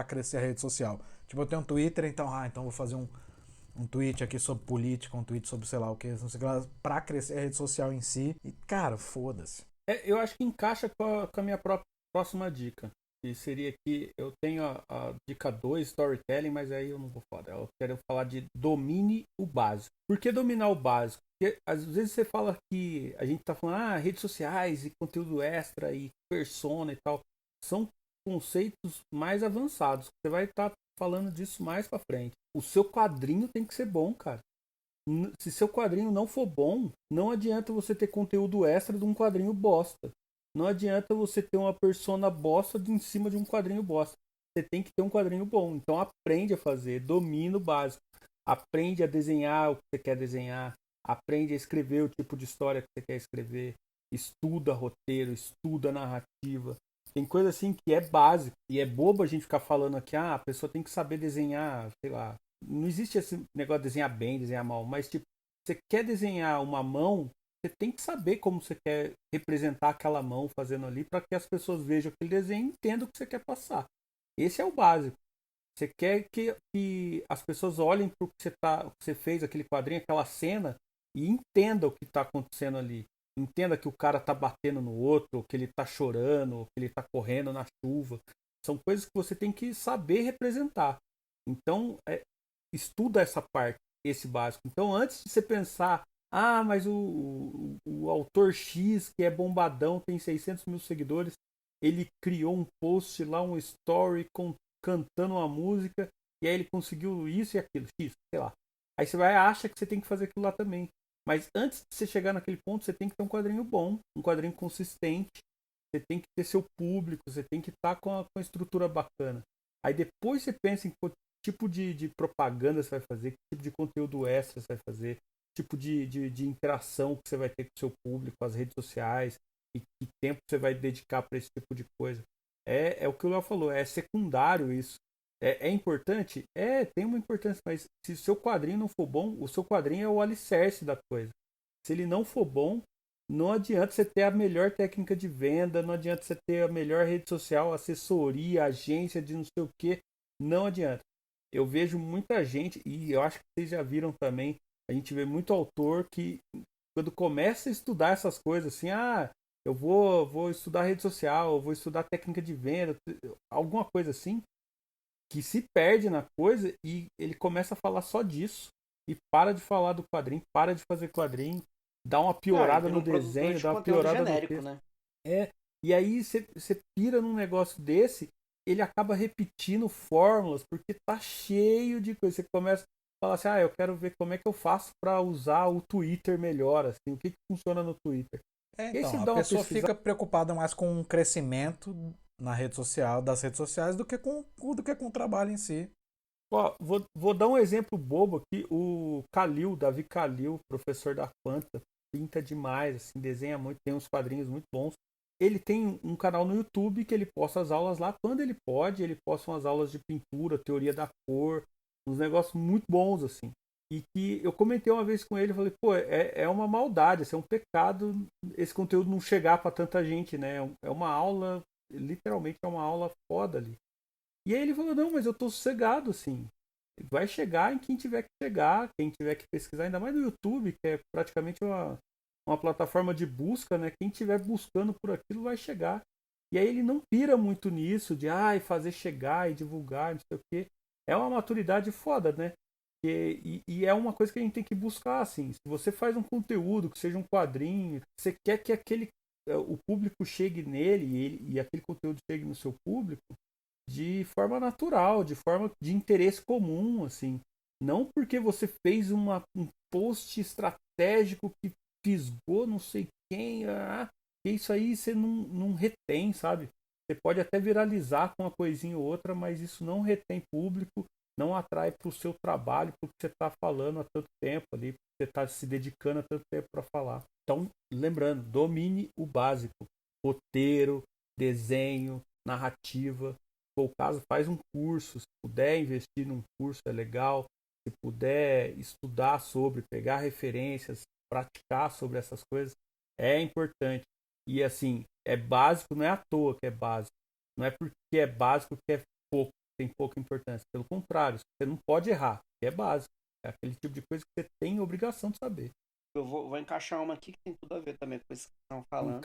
crescer a rede social. Tipo, eu tenho um Twitter, então vou fazer um tweet aqui sobre política, um tweet sobre sei lá o que, não sei o que lá, pra crescer a rede social em si. E, cara, foda-se. Eu acho que encaixa com a minha próxima dica. Que seria que eu tenho a dica 2, storytelling, mas aí eu não vou falar. Eu quero falar de domine o básico. Por que dominar o básico? Porque às vezes você fala que a gente tá falando, redes sociais e conteúdo extra e persona e tal. São conceitos mais avançados. Você vai estar falando disso mais pra frente. O seu quadrinho tem que ser bom, cara. Se seu quadrinho não for bom, não adianta você ter conteúdo extra de um quadrinho bosta. Não adianta você ter uma persona bosta em cima de um quadrinho bosta. Você tem que ter um quadrinho bom. Então aprende a fazer, domina o básico. Aprende a desenhar o que você quer desenhar. Aprende a escrever o tipo de história que você quer escrever. Estuda roteiro, estuda narrativa. Tem coisa assim que é básico. E é bobo a gente ficar falando aqui, a pessoa tem que saber desenhar, sei lá. Não existe esse negócio de desenhar bem, desenhar mal. Mas tipo, você quer desenhar uma mão, você tem que saber como você quer representar aquela mão fazendo ali para que as pessoas vejam aquele desenho e entendam o que você quer passar. Esse é o básico. Você quer que as pessoas olhem para o que você fez, aquele quadrinho, aquela cena, e entendam o que está acontecendo ali. Entenda que o cara tá batendo no outro, que ele tá chorando, que ele tá correndo na chuva. São coisas que você tem que saber representar. Então, estuda essa parte, esse básico. Então, antes de você pensar, mas o autor X, que é bombadão, tem 600 mil seguidores, ele criou um post lá, um story cantando uma música, e aí ele conseguiu isso e aquilo, X, sei lá. Aí você vai acha que você tem que fazer aquilo lá também. Mas antes de você chegar naquele ponto, você tem que ter um quadrinho bom, um quadrinho consistente, você tem que ter seu público, você tem que estar com a estrutura bacana. Aí depois você pensa em que tipo de propaganda você vai fazer, que tipo de conteúdo extra você vai fazer, tipo de interação que você vai ter com o seu público, as redes sociais, e que tempo você vai dedicar para esse tipo de coisa. É o que o Léo falou, é secundário isso. É importante? Tem uma importância, mas se o seu quadrinho não for bom, o seu quadrinho é o alicerce da coisa. Se ele não for bom, não adianta você ter a melhor técnica de venda, não adianta você ter a melhor rede social, assessoria, agência de não sei o que, não adianta. Eu vejo muita gente, e eu acho que vocês já viram também, a gente vê muito autor que quando começa a estudar essas coisas, assim, eu vou estudar rede social, eu vou estudar técnica de venda, alguma coisa assim, que se perde na coisa e ele começa a falar só disso e para de falar do quadrinho, para de fazer quadrinho, dá uma piorada no desenho, dá uma piorada genérico, no texto. Né? E aí você pira num negócio desse, ele acaba repetindo fórmulas porque tá cheio de coisa. Você começa a falar assim, eu quero ver como é que eu faço para usar o Twitter melhor, assim, o que funciona no Twitter. Então, a pessoa fica preocupada mais com o crescimento na rede social, das redes sociais, do que com o trabalho em si. Ó, vou dar um exemplo bobo aqui. O Davi Kalil, professor da Quanta, pinta demais, assim, desenha muito, tem uns quadrinhos muito bons. Ele tem um canal no YouTube que ele posta as aulas lá quando ele pode. Ele posta umas aulas de pintura, teoria da cor, uns negócios muito bons, assim. E que eu comentei uma vez com ele, falei, pô, é uma maldade, é um pecado esse conteúdo não chegar para tanta gente, né? É uma aula, literalmente é uma aula foda ali. E aí ele falou, não, mas eu tô sossegado, assim. Vai chegar em quem tiver que chegar, quem tiver que pesquisar, ainda mais no YouTube, que é praticamente uma plataforma de busca, né? Quem estiver buscando por aquilo vai chegar. E aí ele não pira muito nisso, de fazer chegar e divulgar, não sei o quê. É uma maturidade foda, né? E é uma coisa que a gente tem que buscar, assim. Se você faz um conteúdo, que seja um quadrinho, você quer que o público chegue nele e aquele conteúdo chegue no seu público, de forma natural, de forma de interesse comum, assim. Não porque você fez um post estratégico que fisgou não sei quem, que isso aí você não retém, sabe? Você pode até viralizar com uma coisinha ou outra, mas isso não retém público, não atrai para o seu trabalho, para o que você está falando há tanto tempo ali, você está se dedicando há tanto tempo para falar. Então, lembrando, domine o básico: roteiro, desenho, narrativa. Se for o caso, faz um curso. Se puder investir num curso, é legal. Se puder estudar sobre, pegar referências, praticar sobre essas coisas, é importante. E assim, é básico, não é à toa que é básico. Não é porque é básico que é pouco, tem pouca importância. Pelo contrário, você não pode errar, que é básico. É aquele tipo de coisa que você tem obrigação de saber. Eu vou encaixar uma aqui que tem tudo a ver também com isso que estão falando.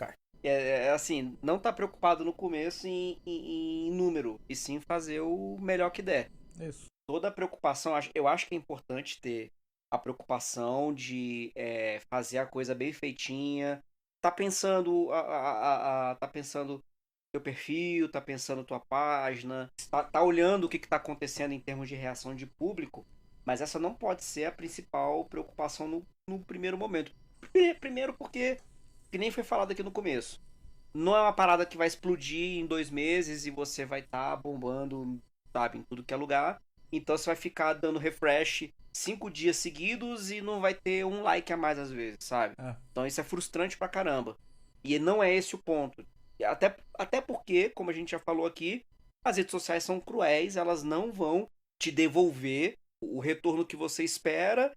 Assim, não tá preocupado no começo em número, e sim fazer o melhor que der. Isso. Toda a preocupação, eu acho que é importante ter a preocupação de fazer a coisa bem feitinha. Tá pensando tá pensando teu perfil, tá pensando tua página, tá olhando o que tá acontecendo em termos de reação de público, mas essa não pode ser a principal preocupação no primeiro momento. Primeiro porque, que nem foi falado aqui no começo, não é uma parada que vai explodir em 2 meses e você vai estar bombando, sabe, em tudo que é lugar. Então você vai ficar dando refresh 5 dias seguidos e não vai ter um like a mais às vezes, sabe? Então isso é frustrante pra caramba. E não é esse o ponto. Até porque, como a gente já falou aqui, as redes sociais são cruéis, elas não vão te devolver o retorno que você espera,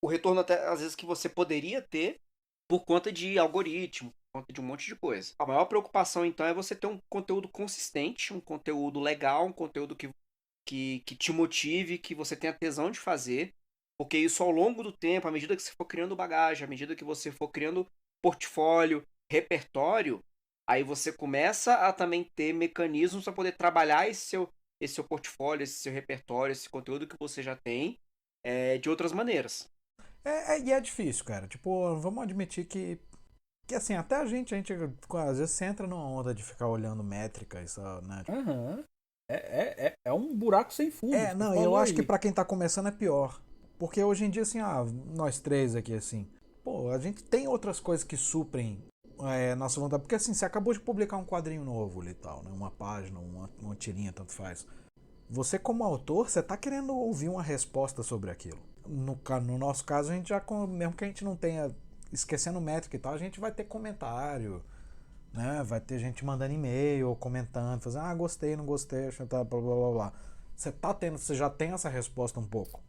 o retorno até às vezes que você poderia ter, por conta de algoritmo, por conta de um monte de coisa. A maior preocupação, então, é você ter um conteúdo consistente, um conteúdo legal, um conteúdo que te motive, que você tenha tesão de fazer, porque isso ao longo do tempo, à medida que você for criando bagagem, à medida que você for criando portfólio, repertório, aí você começa a também ter mecanismos para poder trabalhar esse seu portfólio, esse seu repertório, esse conteúdo que você já tem, de outras maneiras. E é difícil, cara. Tipo, vamos admitir que assim, até a gente às vezes você entra numa onda de ficar olhando métrica, isso, né? Aham. É um buraco sem fundo. Você Não, eu falou acho que aí. pra quem tá começando é pior. Porque hoje em dia, assim, nós três aqui, assim, pô, a gente tem outras coisas que suprem nossa vontade. Porque assim, você acabou de publicar um quadrinho novo ali e tal, né? Uma página, uma tirinha, tanto faz. Você, como autor, você tá querendo ouvir uma resposta sobre aquilo. No nosso caso, a gente já, mesmo que a gente não tenha, esquecendo métrica e tal, a gente vai ter comentário, né? Vai ter gente mandando e-mail, comentando, fazendo, gostei, não gostei, blá blá blá blá. Você já tem essa resposta um pouco.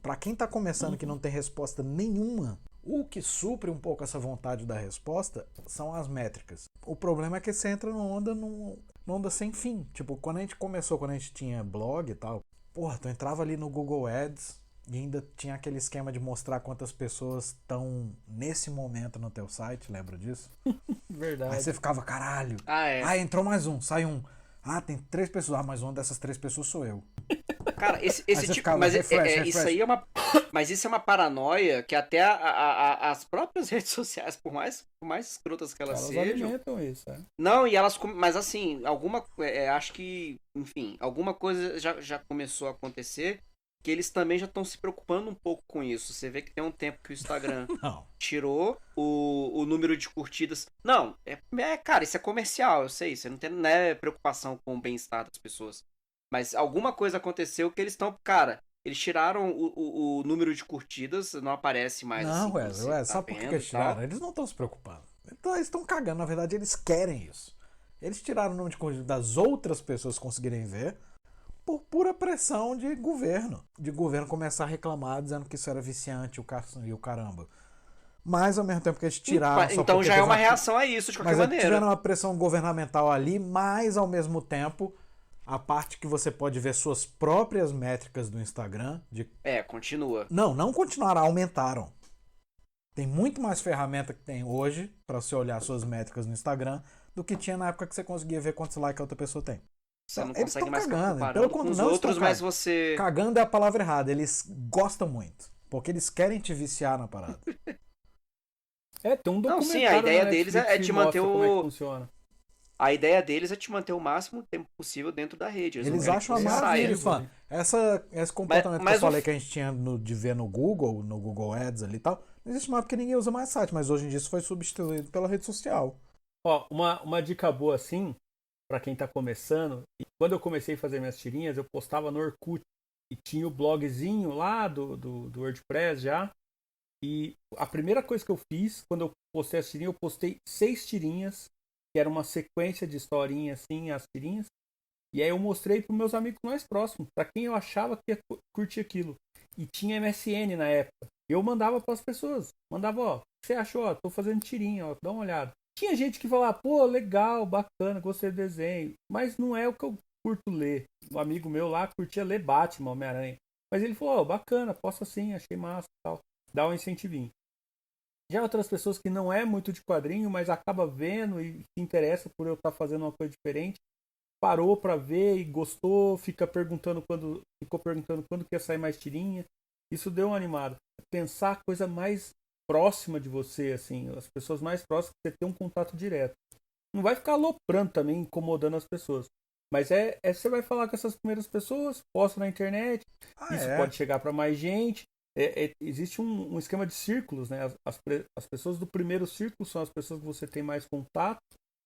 Pra quem tá começando que não tem resposta nenhuma, o que supre um pouco essa vontade da resposta são as métricas. O problema é que você entra numa onda sem fim. Tipo, quando a gente começou, quando a gente tinha blog e tal, porra, tu entrava ali no Google Ads e ainda tinha aquele esquema de mostrar quantas pessoas estão nesse momento no teu site, lembra disso? Verdade. Aí você ficava, caralho. É. Entrou mais um, sai um. Tem 3 pessoas. Mas uma dessas 3 pessoas sou eu. Cara, esse tipo. ficava, Mas refresh. isso aí é uma. Mas isso é uma paranoia que até as próprias redes sociais, por mais escrotas que elas sejam. alimentam isso, Não, e elas. Mas assim, acho que. Enfim, alguma coisa já começou a acontecer que eles também já estão se preocupando um pouco com isso. Você vê que tem um tempo que o Instagram Não. tirou o número de curtidas. Não, cara, isso é comercial, eu sei. Você não é preocupação com o bem-estar das pessoas. Mas alguma coisa aconteceu que eles estão. Cara, eles tiraram o número de curtidas, não aparece mais Não, assim. ué, sabe por que eles tiraram? Eles não estão se preocupando. Então, eles estão cagando, na verdade, eles querem isso. Eles tiraram o número de curtidas das outras pessoas conseguirem ver por pura pressão de governo. De governo começar a reclamar, dizendo que isso era viciante e o caramba. Mas ao mesmo tempo que eles tiraram. Então já é uma reação a isso, de qualquer maneira. Mas tiveram uma pressão governamental ali, mas ao mesmo tempo, a parte que você pode ver suas próprias métricas do Instagram. Continua. Não continuaram, aumentaram. Tem muito mais ferramenta que tem hoje para você olhar suas métricas no Instagram do que tinha na época que você conseguia ver quantos likes a outra pessoa tem. Você não eles consegue mais cagando, ficar pelo com os não outros, mas você... Cagando é a palavra errada. Eles gostam muito. Porque eles querem te viciar na parada. Tem um documentário. Não, sim, a ideia deles é te manter como é que funciona. A ideia deles é te manter o máximo tempo possível dentro da rede. Eles acham a maravilha. Esse comportamento que eu falei que a gente tinha de ver no Google Ads ali e tal, não existe mais porque ninguém usa mais site, mas hoje em dia isso foi substituído pela rede social. Ó, uma dica boa assim, pra quem tá começando, e quando eu comecei a fazer minhas tirinhas, eu postava no Orkut, e tinha o blogzinho lá do WordPress já, e a primeira coisa que eu fiz, quando eu postei as tirinhas, eu postei 6 tirinhas, que era uma sequência de historinha assim, as tirinhas. E aí eu mostrei para meus amigos mais próximos, para quem eu achava que ia curtir aquilo. E tinha MSN na época. Eu mandava para as pessoas. Mandava, ó, o que você achou? Ó, tô fazendo tirinha, ó, dá uma olhada. Tinha gente que falava, pô, legal, bacana, gostei do desenho. Mas não é o que eu curto ler. Um amigo meu lá curtia ler Batman, Homem-Aranha. Mas ele falou, ó, bacana, posso assim, achei massa e tal. Dá um incentivinho. Já outras pessoas que não é muito de quadrinho, mas acaba vendo e se interessa por eu estar fazendo uma coisa diferente, parou para ver e gostou, ficou perguntando quando que ia sair mais tirinha. Isso deu uma animada. Pensar a coisa mais próxima de você, assim, as pessoas mais próximas, você ter um contato direto. Não vai ficar aloprando também, incomodando as pessoas. Mas você vai falar com essas primeiras pessoas, posta na internet, isso pode chegar para mais gente. Existe um esquema de círculos, né? As pessoas do primeiro círculo são as pessoas que você tem mais contato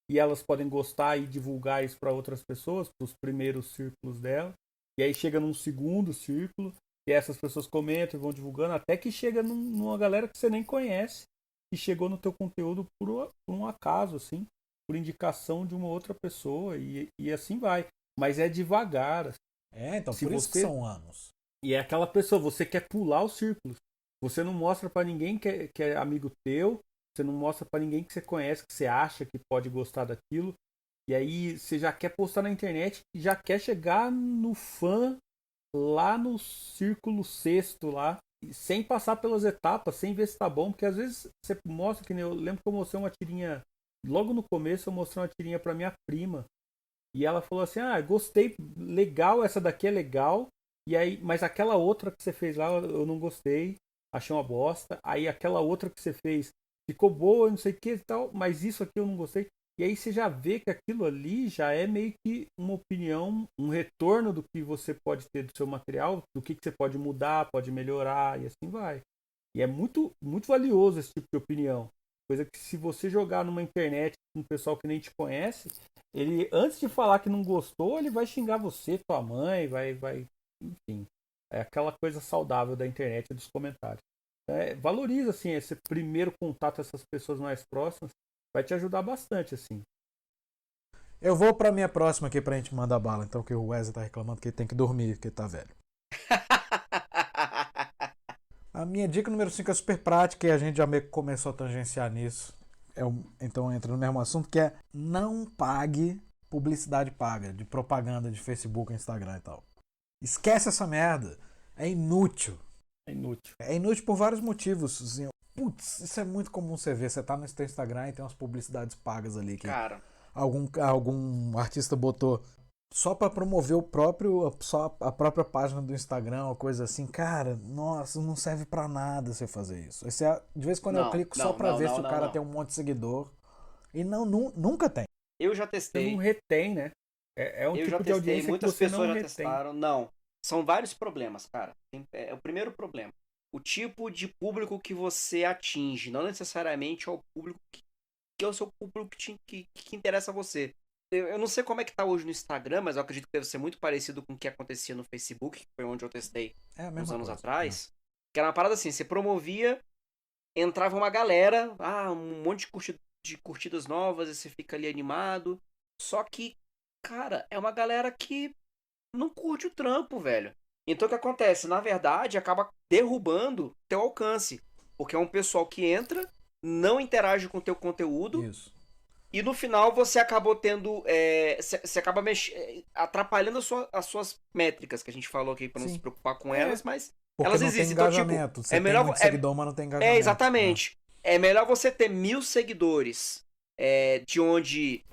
e elas podem gostar e divulgar isso para outras pessoas, para os primeiros círculos dela. E aí chega num segundo círculo e essas pessoas comentam e vão divulgando até que chega numa galera que você nem conhece e chegou no teu conteúdo por um acaso, assim, por indicação de uma outra pessoa e assim vai. Mas é devagar. Então por isso que são anos. E é aquela pessoa, você quer pular os círculos. Você não mostra para ninguém que é amigo teu, você não mostra pra ninguém que você conhece, que você acha que pode gostar daquilo. E aí você já quer postar na internet e já quer chegar no fã lá no círculo sexto lá, sem passar pelas etapas, sem ver se tá bom, porque às vezes você mostra, que nem eu lembro que eu mostrei uma tirinha, logo no começo eu mostrei uma tirinha pra minha prima, e ela falou assim, gostei, legal, essa daqui é legal, e aí, mas aquela outra que você fez lá eu não gostei, achei uma bosta, aí aquela outra que você fez ficou boa, não sei o que e tal, mas isso aqui eu não gostei. E aí você já vê que aquilo ali já é meio que uma opinião, um retorno do que você pode ter do seu material, do que você pode mudar, pode melhorar e assim vai. E é muito, muito valioso esse tipo de opinião. Coisa que se você jogar numa internet com um pessoal que nem te conhece, ele antes de falar que não gostou, ele vai xingar você, tua mãe, vai, enfim. É aquela coisa saudável da internet e dos comentários. Valoriza assim esse primeiro contato com essas pessoas mais próximas. Vai te ajudar bastante, assim. Eu vou pra minha próxima aqui pra gente mandar bala, então, que o Wesley tá reclamando que ele tem que dormir, que ele tá velho. A minha dica número 5 é super prática e a gente já meio que começou a tangenciar nisso. Então entra no mesmo assunto, que é não pague publicidade paga, de propaganda de Facebook, Instagram e tal. Esquece essa merda. É inútil. É inútil. É inútil por vários motivos. Assim, putz, isso é muito comum você ver. Você tá no seu Instagram e tem umas publicidades pagas ali que Cara, algum artista botou só pra promover só a própria página do Instagram, ou coisa assim. Cara, nossa, não serve pra nada você fazer isso. De vez em quando eu clico só pra ver se o cara tem um monte de seguidor. E nunca tem. Eu já Você testei. não retém, né? É um Eu tipo já de testei, audiência muitas que você pessoas não já retém. testaram. Não. São vários problemas, cara. É o primeiro problema. O tipo de público que você atinge, não necessariamente é o público que é o seu público que interessa a você. Eu não sei como é que tá hoje no Instagram, mas eu acredito que deve ser muito parecido com o que acontecia no Facebook, que foi onde eu testei uns anos atrás. Que era uma parada assim, você promovia, entrava uma galera, um monte de curtidas novas, e você fica ali animado. Só que, cara, é uma galera que não curte o trampo, velho. Então o que acontece? Na verdade, acaba derrubando teu alcance. Porque é um pessoal que entra, não interage com o teu conteúdo. Isso. E no final você acabou tendo. Você acaba atrapalhando as suas métricas que a gente falou aqui pra não se preocupar com elas, mas porque elas não existem. tem Então, engajamento. tipo, Você tem muito seguidor, mas não tem engajamento. Exatamente. É melhor você ter 1000 seguidores, de onde,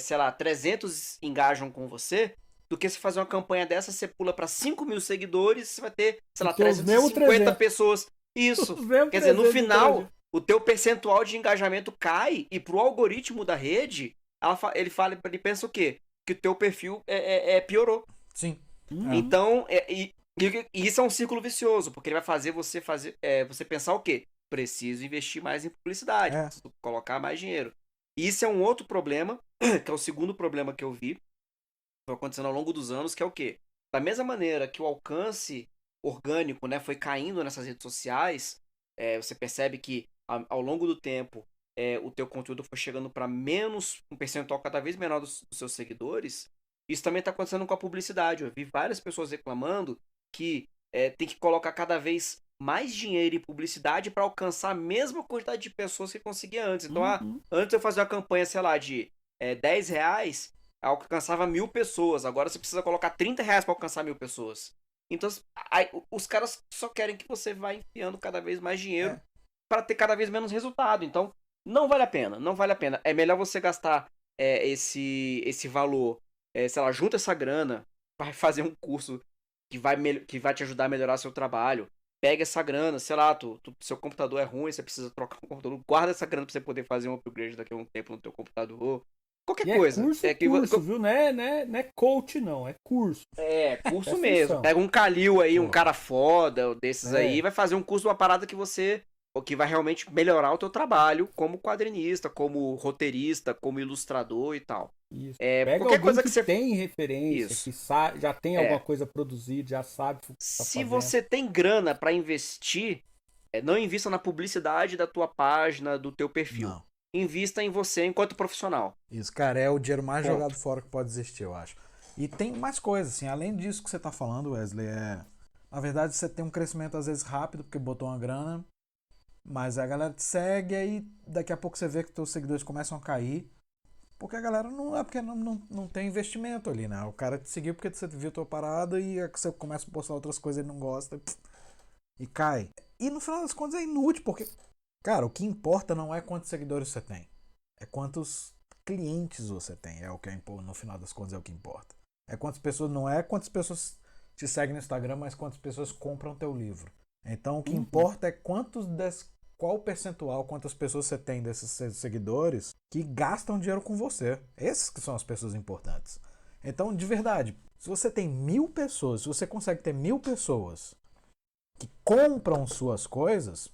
sei lá, 300 engajam com você, do que você fazer uma campanha dessa, você pula pra 5.000 seguidores, você vai ter, sei lá, 350 pessoas. Isso. Quer dizer, no final, o teu percentual de engajamento cai e pro algoritmo da rede, ele pensa o quê? Que o teu perfil piorou. Sim. Então, e isso é um círculo vicioso, porque ele vai fazer você pensar o quê? Preciso investir mais em publicidade, preciso colocar mais dinheiro. E isso é um outro problema, que é o segundo problema que eu vi, foi acontecendo ao longo dos anos, que é o quê? Da mesma maneira que o alcance orgânico, né, foi caindo nessas redes sociais, você percebe que ao longo do tempo o teu conteúdo foi chegando para um percentual cada vez menor dos seus seguidores. Isso também está acontecendo com a publicidade. Eu vi várias pessoas reclamando que tem que colocar cada vez mais dinheiro em publicidade para alcançar a mesma quantidade de pessoas que conseguia antes. Então, antes eu fazia uma campanha, sei lá, de R$10, alcançava 1.000 pessoas. Agora você precisa colocar R$30 para alcançar 1.000 pessoas. Então, os caras só querem que você vá enfiando cada vez mais dinheiro para ter cada vez menos resultado. Então, não vale a pena. Não vale a pena. É melhor você gastar esse valor, sei lá, junta essa grana, vai fazer um curso que vai te ajudar a melhorar seu trabalho. Pega essa grana, sei lá, seu computador é ruim, você precisa trocar um computador. Guarda essa grana pra você poder fazer um upgrade daqui a um tempo no teu computador. Qualquer coisa. Curso, viu? Não é coach, não. É curso. Curso mesmo. Pega um Kalil aí, um cara foda desses aí, vai fazer um curso, uma parada que vai realmente melhorar o teu trabalho como quadrinista, como roteirista, como ilustrador e tal. Isso. Pega qualquer coisa que você tem referência, isso. que já tem alguma coisa produzida, já sabe o que Se você tem grana pra investir, não invista na publicidade da tua página, do teu perfil. Não. Invista em você enquanto profissional. Isso, cara, é o dinheiro mais jogado fora que pode existir, eu acho. E tem mais coisas, assim, além disso que você tá falando, Wesley, na verdade você tem um crescimento às vezes rápido, porque botou uma grana, Mas a galera te segue, aí daqui a pouco você vê que teus seguidores começam a cair. Porque a galera não é porque não tem investimento ali, né? O cara te seguiu porque você viu tua parada e você começa a postar outras coisas e ele não gosta e cai. E no final das contas é inútil, porque, cara, o que importa não é quantos seguidores você tem. É quantos clientes você tem. É o que no final das contas é o que importa. É quantas pessoas, não é quantas pessoas te seguem no Instagram, mas quantas pessoas compram teu livro. Então o que importa é qual percentual, quantas pessoas você tem desses seguidores que gastam dinheiro com você. Esses que são as pessoas importantes. Então, de verdade, se você tem 1000 pessoas, se você consegue ter 1000 pessoas que compram suas coisas,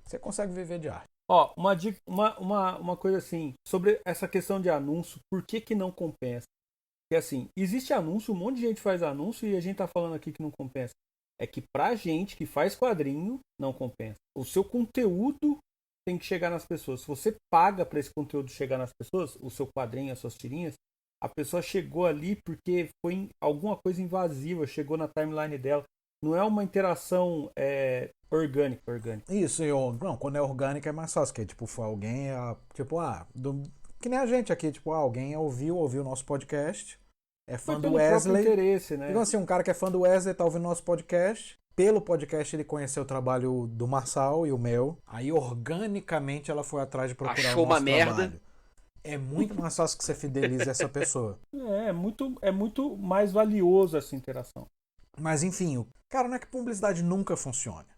você consegue viver de arte. Ó, uma dica, uma coisa assim, sobre essa questão de anúncio, por que que não compensa? Porque assim, existe anúncio, um monte de gente faz anúncio e a gente tá falando aqui que não compensa. É que pra gente que faz quadrinho, não compensa. O seu conteúdo tem que chegar nas pessoas. Se você paga para esse conteúdo chegar nas pessoas, o seu quadrinho, as suas tirinhas, a pessoa chegou ali porque foi alguma coisa invasiva, chegou na timeline dela. Não é uma interação orgânica. Isso, não, quando é orgânico é mais fácil, que tipo, foi alguém, que nem a gente aqui, tipo, alguém ouviu o nosso podcast, é fã Foi do pelo próprio Wesley. interesse, né? Então, assim, um cara que é fã do Wesley tá ouvindo nosso podcast. Pelo podcast ele conheceu o trabalho do Marçal e o meu. Aí, organicamente, ela foi atrás de procurar Achou o nosso uma merda. trabalho. É muito mais fácil que você fidelize essa pessoa. É muito mais valioso essa interação. Mas, enfim, cara, não é que publicidade nunca funcione.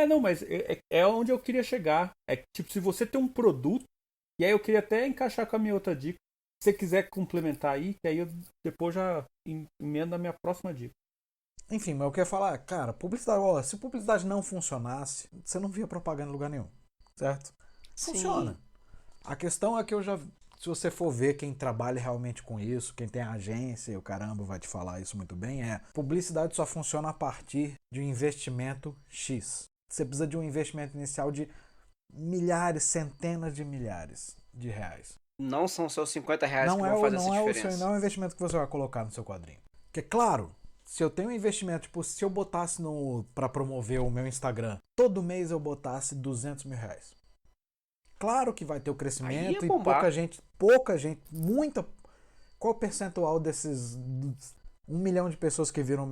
Não, mas é onde eu queria chegar. É que, tipo, se você tem um produto, e aí eu queria até encaixar com a minha outra dica. Se você quiser complementar aí, que aí eu depois já emendo a minha próxima dica. Enfim, mas eu queria falar, cara, publicidade, ó, se publicidade não funcionasse, você não via propaganda em lugar nenhum, certo? Funciona. Sim. A questão é que se você for ver quem trabalha realmente com isso, quem tem agência e o caramba vai te falar isso muito bem, publicidade só funciona a partir de um investimento X. Você precisa de um investimento inicial de milhares, centenas de milhares de reais. Não são seus 50 reais Não que é vão o, fazer não essa é o diferença. seu, não é o investimento que você vai colocar no seu quadrinho. Porque, claro, se eu tenho um investimento, tipo, se eu botasse para promover o meu Instagram, todo mês eu botasse 200 mil reais. Claro que vai ter o Aí crescimento ia e bombar. pouca gente, muita. Qual o percentual desses 1 milhão de pessoas que viram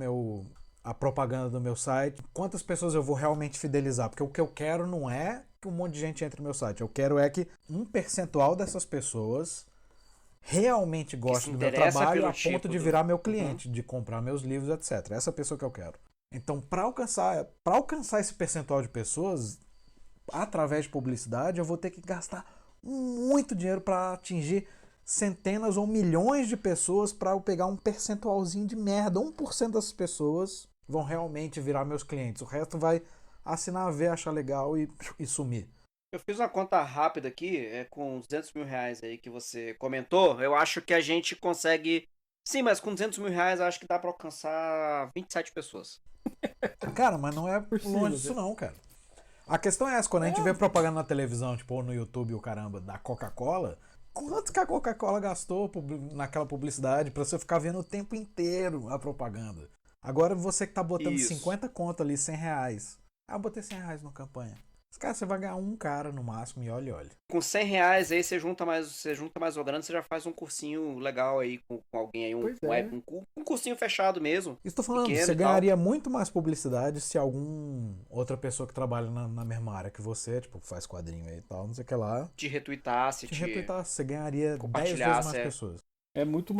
a propaganda do meu site? Quantas pessoas eu vou realmente fidelizar? Porque o que eu quero não é que um monte de gente entre no meu site. Eu quero é que um percentual dessas pessoas realmente goste se do meu interessa trabalho pelo a ponto tipo de do- virar meu cliente, de comprar meus livros, etc. Essa é a pessoa que eu quero. Então, para alcançar esse percentual de pessoas, através de publicidade, eu vou ter que gastar muito dinheiro para atingir centenas ou milhões de pessoas para eu pegar um percentualzinho de merda. 1% dessas pessoas vão realmente virar meus clientes. O resto vai assinar, ver, achar legal e sumir. Eu fiz uma conta rápida aqui, com os 200 mil reais aí que você comentou. Eu acho que a gente consegue. Sim, mas com 200 mil reais eu acho que dá pra alcançar 27 pessoas. Cara, mas não é Por cima, longe disso não, cara. A questão é essa, quando a gente vê propaganda na televisão, tipo, ou no YouTube, o caramba, da Coca-Cola, quanto que a Coca-Cola gastou naquela publicidade pra você ficar vendo o tempo inteiro a propaganda? Agora você que tá botando Isso. 50 conto ali, 100 reais. Ah, eu botei 100 reais na campanha. Esse cara, você vai ganhar um cara no máximo e olha. Com 100 reais aí você junta mais ou grana, você já faz um cursinho legal aí com alguém aí, Pois é. um cursinho fechado mesmo. Estou falando, Pequeno você e tal. ganharia muito mais publicidade se algum outra pessoa que trabalha na mesma área que você, tipo, faz quadrinho aí e tal, não sei o que lá, Te retweetasse, te retweetasse. Você ganharia 10 vezes compartilhasse, mais pessoas. É muito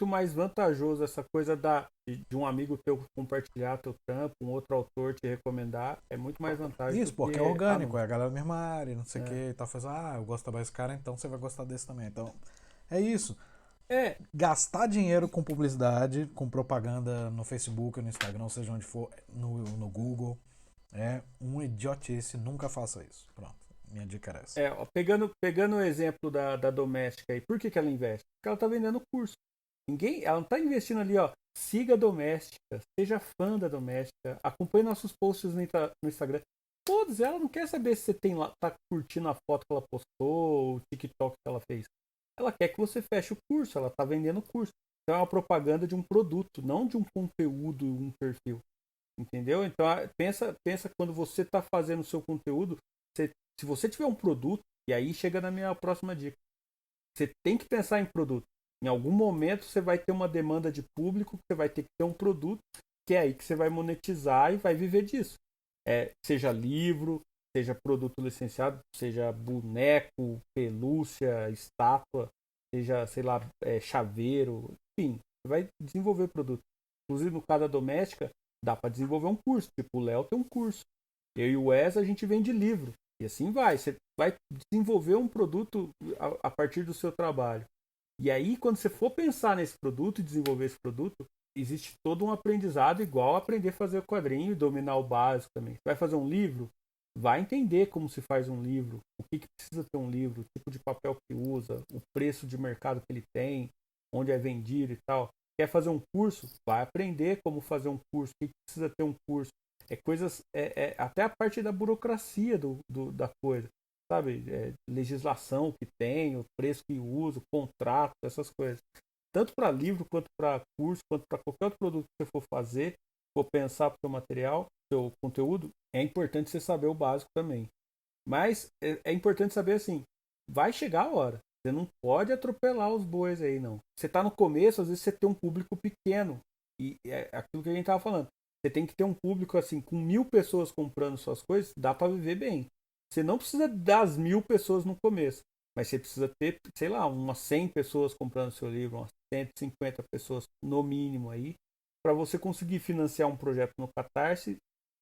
mais vantajoso essa coisa de um amigo teu compartilhar teu trampo, um outro autor te recomendar. É muito mais vantagem. Isso, do porque que é orgânico, anúncio. é a galera da mesma área, não sei o que, e tal. Faz, eu gosto desse cara, então você vai gostar desse também. Então, é isso. Gastar dinheiro com publicidade, com propaganda no Facebook, no Instagram, seja onde for, no Google, é uma idiotice. Nunca faça isso. Pronto, minha dica era essa. Ó, pegando o exemplo da doméstica aí, por que ela investe? Porque ela tá vendendo curso. Ela não tá investindo ali, ó. Siga a doméstica, seja fã da doméstica, acompanhe nossos posts no Instagram. Todos, ela não quer saber se você tá curtindo a foto que ela postou, o TikTok que ela fez. Ela quer que você feche o curso, ela tá vendendo o curso. Então é uma propaganda de um produto, não de um conteúdo, um perfil. Entendeu? Então pensa quando você tá fazendo o seu conteúdo, você se você tiver um produto, e aí chega na minha próxima dica, você tem que pensar em produto. Em algum momento você vai ter uma demanda de público, você vai ter que ter um produto, que é aí que você vai monetizar e vai viver disso. Seja livro, seja produto licenciado, seja boneco, pelúcia, estátua, seja, sei lá, chaveiro, enfim, você vai desenvolver produto. Inclusive no caso da doméstica, dá para desenvolver um curso. Tipo, o Léo tem um curso. Eu e o Wes, a gente vende livro. E assim vai. Você vai desenvolver um produto a partir do seu trabalho. E aí, quando você for pensar nesse produto e desenvolver esse produto, existe todo um aprendizado igual aprender a fazer quadrinho e dominar o básico também. Você vai fazer um livro, vai entender como se faz um livro, o que precisa ter um livro, o tipo de papel que usa, o preço de mercado que ele tem, onde é vendido e tal. Quer fazer um curso? Vai aprender como fazer um curso, o que precisa ter um curso. Coisas, até a parte da burocracia da coisa, sabe? Legislação que tem, o preço que usa, o contrato, essas coisas. Tanto para livro, quanto para curso, quanto para qualquer outro produto que você for fazer, for pensar para o seu material, seu conteúdo, é importante você saber o básico também. Mas é importante saber assim, vai chegar a hora. Você não pode atropelar os bois aí, não. Você está no começo, às vezes você tem um público pequeno. E é aquilo que a gente estava falando. Você tem que ter um público assim, com 1.000 pessoas comprando suas coisas, dá para viver bem. Você não precisa das 1.000 pessoas no começo. Mas você precisa ter, sei lá, umas 100 pessoas comprando seu livro, umas 150 pessoas no mínimo aí, para você conseguir financiar um projeto no Catarse,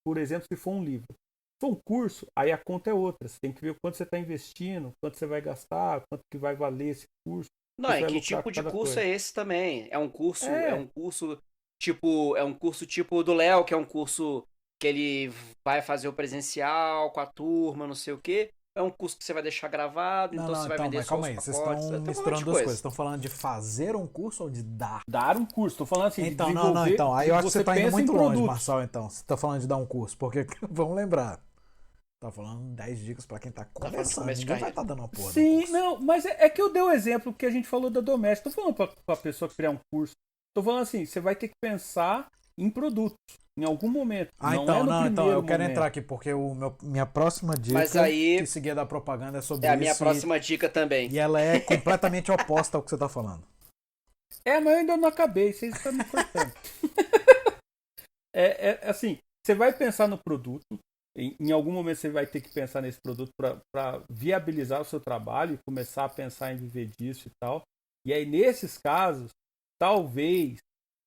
por exemplo, se for um livro. Se for um curso, aí a conta é outra. Você tem que ver o quanto você está investindo, quanto você vai gastar, quanto que vai valer esse curso. Não, e que tipo de curso é esse também? É um curso tipo do Léo, que é um curso que ele vai fazer o presencial com a turma, não sei o quê. É um curso que você vai deixar gravado, então você vai vender só os pacotes. Vocês estão misturando duas coisas. Estão falando de fazer um curso ou de dar? Dar um curso. Estou falando assim, então, de desenvolver. Então, aí eu acho que você está indo muito longe, Marçal, então. Você está falando de dar um curso, porque, vamos lembrar, tá falando 10 dicas pra quem tá começando. Ninguém vai estar dando uma porra. Sim, não, mas é que eu dei o exemplo que a gente falou da doméstica. Tô falando pra pessoa criar um curso. Tô falando assim, você vai ter que pensar em produtos em algum momento. Então eu quero entrar aqui, porque minha próxima dica, mas aí, que seguir da propaganda, é sobre isso. É a minha próxima dica também. E ela é completamente oposta ao que você tá falando. Mas eu ainda não acabei, vocês estão me cortando. Assim, você vai pensar no produto. Em algum momento você vai ter que pensar nesse produto para viabilizar o seu trabalho e começar a pensar em viver disso e tal. E aí, nesses casos, talvez,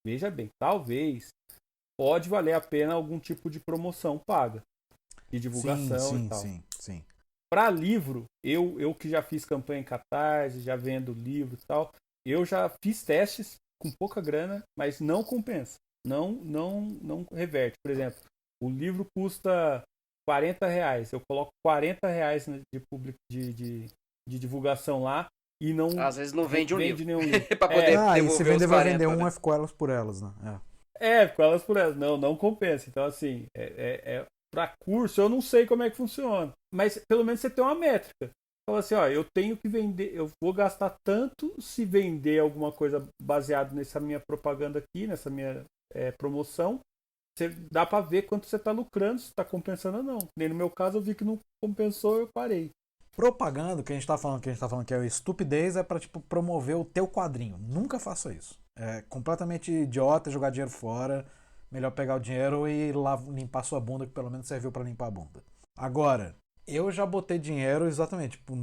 veja bem, talvez, pode valer a pena algum tipo de promoção paga, de divulgação e tal. Sim. Para livro, eu que já fiz campanha em Catarse, já vendo livro e tal, eu já fiz testes com pouca grana, mas não compensa. Não reverte. Por exemplo, o livro custa R$40, eu coloco R$40 de divulgação lá e não às vezes não vende nenhum livro. Pra poder e se vender, vai vender um, ficou elas por elas, né? Ficou elas por elas. Não compensa. Então, assim, para curso, eu não sei como é que funciona. Mas pelo menos você tem uma métrica. Fala assim, eu tenho que vender, eu vou gastar tanto se vender alguma coisa baseado nessa minha propaganda aqui, nessa minha promoção. Dá para ver quanto você está lucrando, se está compensando ou não. Nem no meu caso, eu vi que não compensou, eu parei. Propaganda, que a gente tá falando que é estupidez, é para tipo, promover o teu quadrinho. Nunca faça isso. É completamente idiota jogar dinheiro fora. Melhor pegar o dinheiro e limpar sua bunda, que pelo menos serviu para limpar a bunda. Agora, eu já botei dinheiro exatamente, tipo,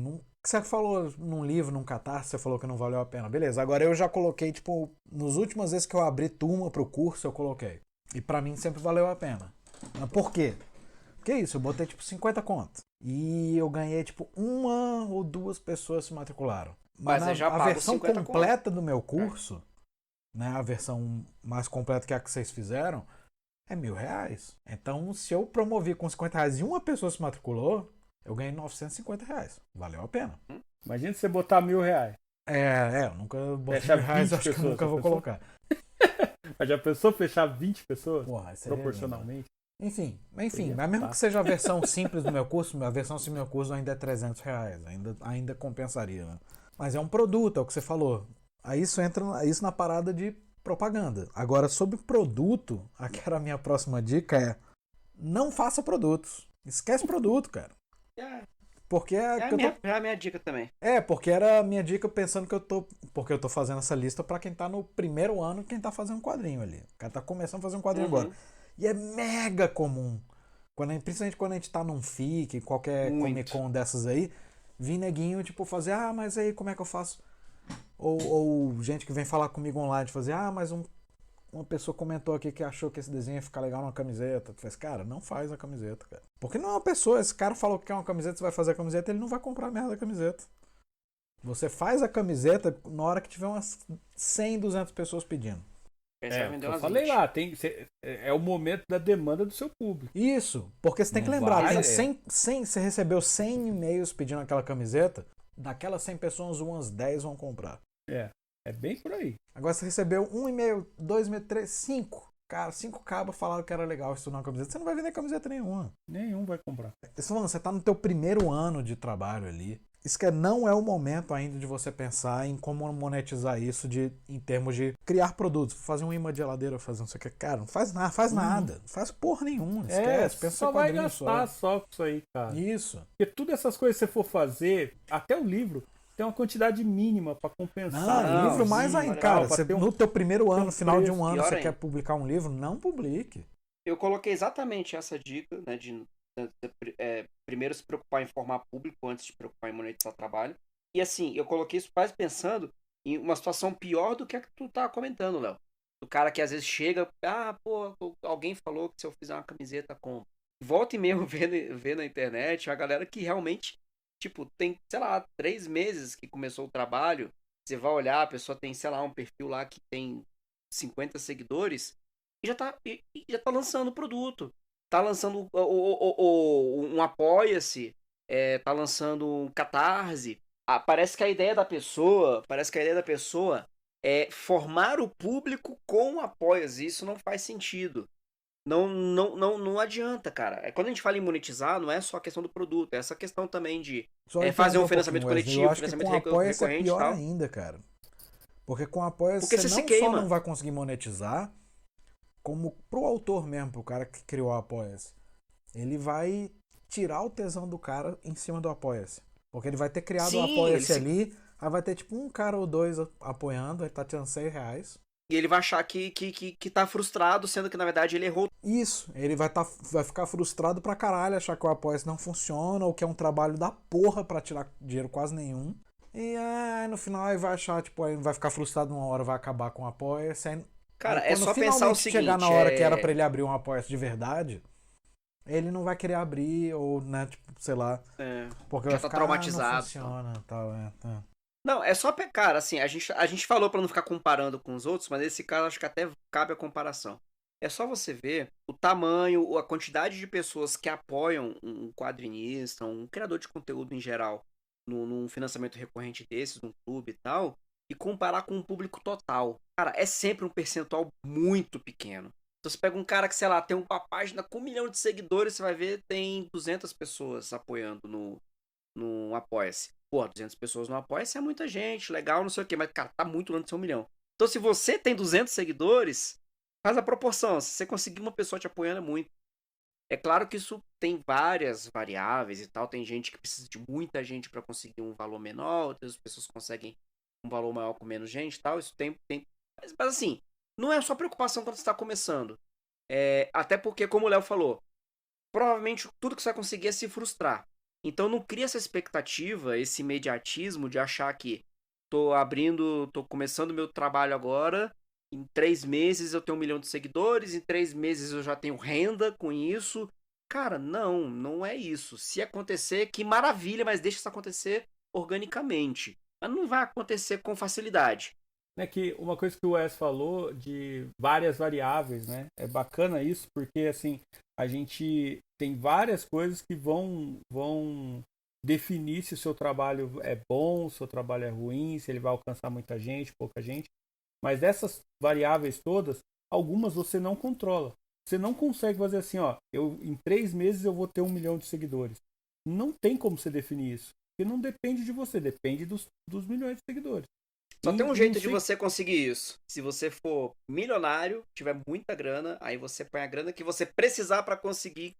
você falou num livro, num Catarse, você falou que não valeu a pena. Beleza, agora eu já coloquei, tipo, nas últimas vezes que eu abri turma pro curso, eu coloquei. E pra mim sempre valeu a pena. Mas por quê? Porque isso, eu botei tipo 50 conto. E eu ganhei tipo 1 ou 2 pessoas se matricularam. Mas a versão completa do meu curso, né, a versão mais completa que a que vocês fizeram, é R$1.000. Então, se eu promovi com R$50 e uma pessoa se matriculou, eu ganhei R$950. Valeu a pena. Imagina se você botar R$1.000. Eu nunca botei R$1.000, acho que eu nunca vou colocar. Mas já pensou fechar 20 pessoas? Porra, proporcionalmente? Enfim, mas mesmo que seja a versão simples do meu curso, a versão simples do meu curso ainda é R$300. Ainda compensaria, né? Mas é um produto, é o que você falou. Aí isso entra na parada de propaganda. Agora, sobre produto, aqui era a minha próxima dica não faça produtos. Esquece produto, cara. Porque É a minha dica também. porque era a minha dica pensando que porque eu tô fazendo essa lista pra quem tá no primeiro ano, quem tá fazendo quadrinho ali. O cara tá começando a fazer um quadrinho agora. E é mega comum. Principalmente quando a gente tá num FIC, qualquer Comic Con dessas aí, vir neguinho, tipo, fazer, mas aí como é que eu faço? Ou gente que vem falar comigo online, fazer, mas uma pessoa comentou aqui que achou que esse desenho ia ficar legal numa camiseta. Tu faz, cara, não faz a camiseta, cara. Porque não é uma pessoa, esse cara falou que quer uma camiseta, você vai fazer a camiseta, ele não vai comprar a merda da camiseta. Você faz a camiseta na hora que tiver umas 100, 200 pessoas pedindo. Eu falei lá, é o momento da demanda do seu público. Isso, porque você tem que lembrar, você recebeu 100 e-mails pedindo aquela camiseta, daquelas 100 pessoas, umas 10 vão comprar. É bem por aí. Agora você recebeu 1 e-mail, 2 e-mail, 3, 5. Cara, 5 cabas falaram que era legal estudar uma camiseta. Você não vai vender camiseta nenhuma. Nenhum vai comprar. Você tá no teu primeiro ano de trabalho ali. Isso que não é o momento ainda de você pensar em como monetizar isso em termos de criar produtos. Fazer um imã de geladeira, fazer não sei o que. Cara, não faz nada. Não faz porra nenhuma. Esquece. Pensa só vai gastar só com isso aí, cara. Isso. Porque todas essas coisas que você for fazer, até o livro, tem uma quantidade mínima pra compensar. Não, livro mais ainda. Cara, no teu primeiro ano, no final de um ano, você quer publicar um livro, não publique. Eu coloquei exatamente essa dica, né, de primeiro se preocupar em formar público antes de preocupar em monetizar trabalho. E assim, eu coloquei isso quase pensando em uma situação pior do que a que tu tá comentando, Léo. O cara que às vezes chega, alguém falou que se eu fizer uma camiseta com... Volta e meia vê na internet a galera que realmente, tipo, tem, sei lá, 3 meses que começou o trabalho, você vai olhar, a pessoa tem, sei lá, um perfil lá que tem 50 seguidores e já tá lançando o produto. Tá lançando um Apoia-se, tá lançando um Catarse. Parece que a ideia da pessoa é formar o público com o Apoia-se. Isso não faz sentido. Não adianta, cara. Quando a gente fala em monetizar, não é só a questão do produto, é essa questão também de fazer um financiamento coletivo, eu acho financiamento que com Apoia-se recorrente é pior e tal. ainda, cara. Porque com Apoia-se Porque você se queima. só não vai conseguir monetizar, como pro autor mesmo, pro cara que criou o Apoia-se. Ele vai tirar o tesão do cara em cima do Apoia-se. Porque ele vai ter criado o Apoia-se ali, aí vai ter tipo um cara ou dois apoiando, ele tá tirando R$6. E ele vai achar que tá frustrado, sendo que na verdade ele errou. Isso, ele vai ficar frustrado pra caralho, achar que o Apoia-se não funciona, ou que é um trabalho da porra pra tirar dinheiro quase nenhum. E no final ele vai achar, tipo, ele vai ficar frustrado uma hora, vai acabar com o Apoia-se. Cara, é só pensar o seguinte... chegar na hora que era pra ele abrir um Apoia-se de verdade, ele não vai querer abrir, ou, né, tipo, sei lá. Porque já vai tá ficar, traumatizado. não funciona, tal, Não, é só cara, assim, a gente falou pra não ficar comparando com os outros, mas nesse caso acho que até cabe a comparação. É só você ver o tamanho, a quantidade de pessoas que apoiam um quadrinista, um criador de conteúdo em geral, num financiamento recorrente desses, num clube e tal, e comparar com o público total. Cara, é sempre um percentual muito pequeno. Então você pega um cara que, sei lá, tem uma página com 1 milhão de seguidores, você vai ver, tem 200 pessoas apoiando no Apoia-se. Pô, 200 pessoas no Apoia-se é muita gente, legal, não sei o quê, mas, cara, tá muito longe de ser 1 milhão. Então, se você tem 200 seguidores, faz a proporção. Se você conseguir uma pessoa te apoiando, é muito. É claro que isso tem várias variáveis e tal. Tem gente que precisa de muita gente para conseguir um valor menor, outras pessoas conseguem um valor maior com menos gente e tal. Isso tem. Mas assim, não é só preocupação quando você está começando. Até porque, como o Léo falou, provavelmente tudo que você vai conseguir é se frustrar. Então não cria essa expectativa, esse imediatismo de achar que tô começando meu trabalho agora, em 3 meses eu tenho 1 milhão de seguidores, em 3 meses eu já tenho renda com isso. Cara, não é isso. Se acontecer, que maravilha, mas deixa isso acontecer organicamente. Mas não vai acontecer com facilidade. É que uma coisa que o Wes falou de várias variáveis, né? É bacana isso, porque assim, a gente tem várias coisas que vão definir se o seu trabalho é bom, se o seu trabalho é ruim, se ele vai alcançar muita gente, pouca gente. Mas dessas variáveis todas, algumas você não controla. Você não consegue fazer assim, em 3 meses eu vou ter 1 milhão de seguidores. Não tem como você definir isso. Porque não depende de você, depende dos milhões de seguidores. Só tem um jeito de você conseguir isso. Se você for milionário, tiver muita grana, aí você põe a grana que você precisar para conseguir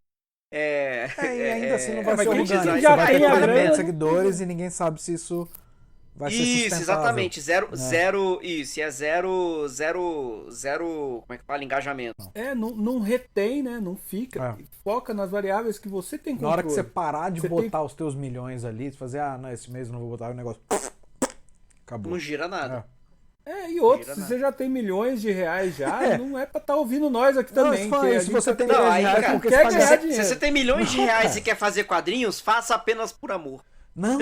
E ainda assim não vai mas ser quem orgânico. já Você vai tem ter a 40 grana, seguidores e ninguém sabe se isso vai ser Isso, sustentável. exatamente. Zero, né? isso. E é zero, como é que fala? Engajamento. Não retém, né? Não fica. Foca nas variáveis que você tem controle. Na hora que você parar de Você botar os teus milhões ali, você fazer, não, esse mês eu não vou botar o negócio. Acabou. Não gira nada. E outros, Gira se nada. você já tem milhões de reais já, não é pra estar ouvindo nós aqui também. Não, que a se gente você tá tem tendo- milhões de aí, reais, cara, porque quer você ganhar paga... dinheiro. Se você tem milhões de Não, reais cara. e quer fazer quadrinhos, faça apenas por amor. Não.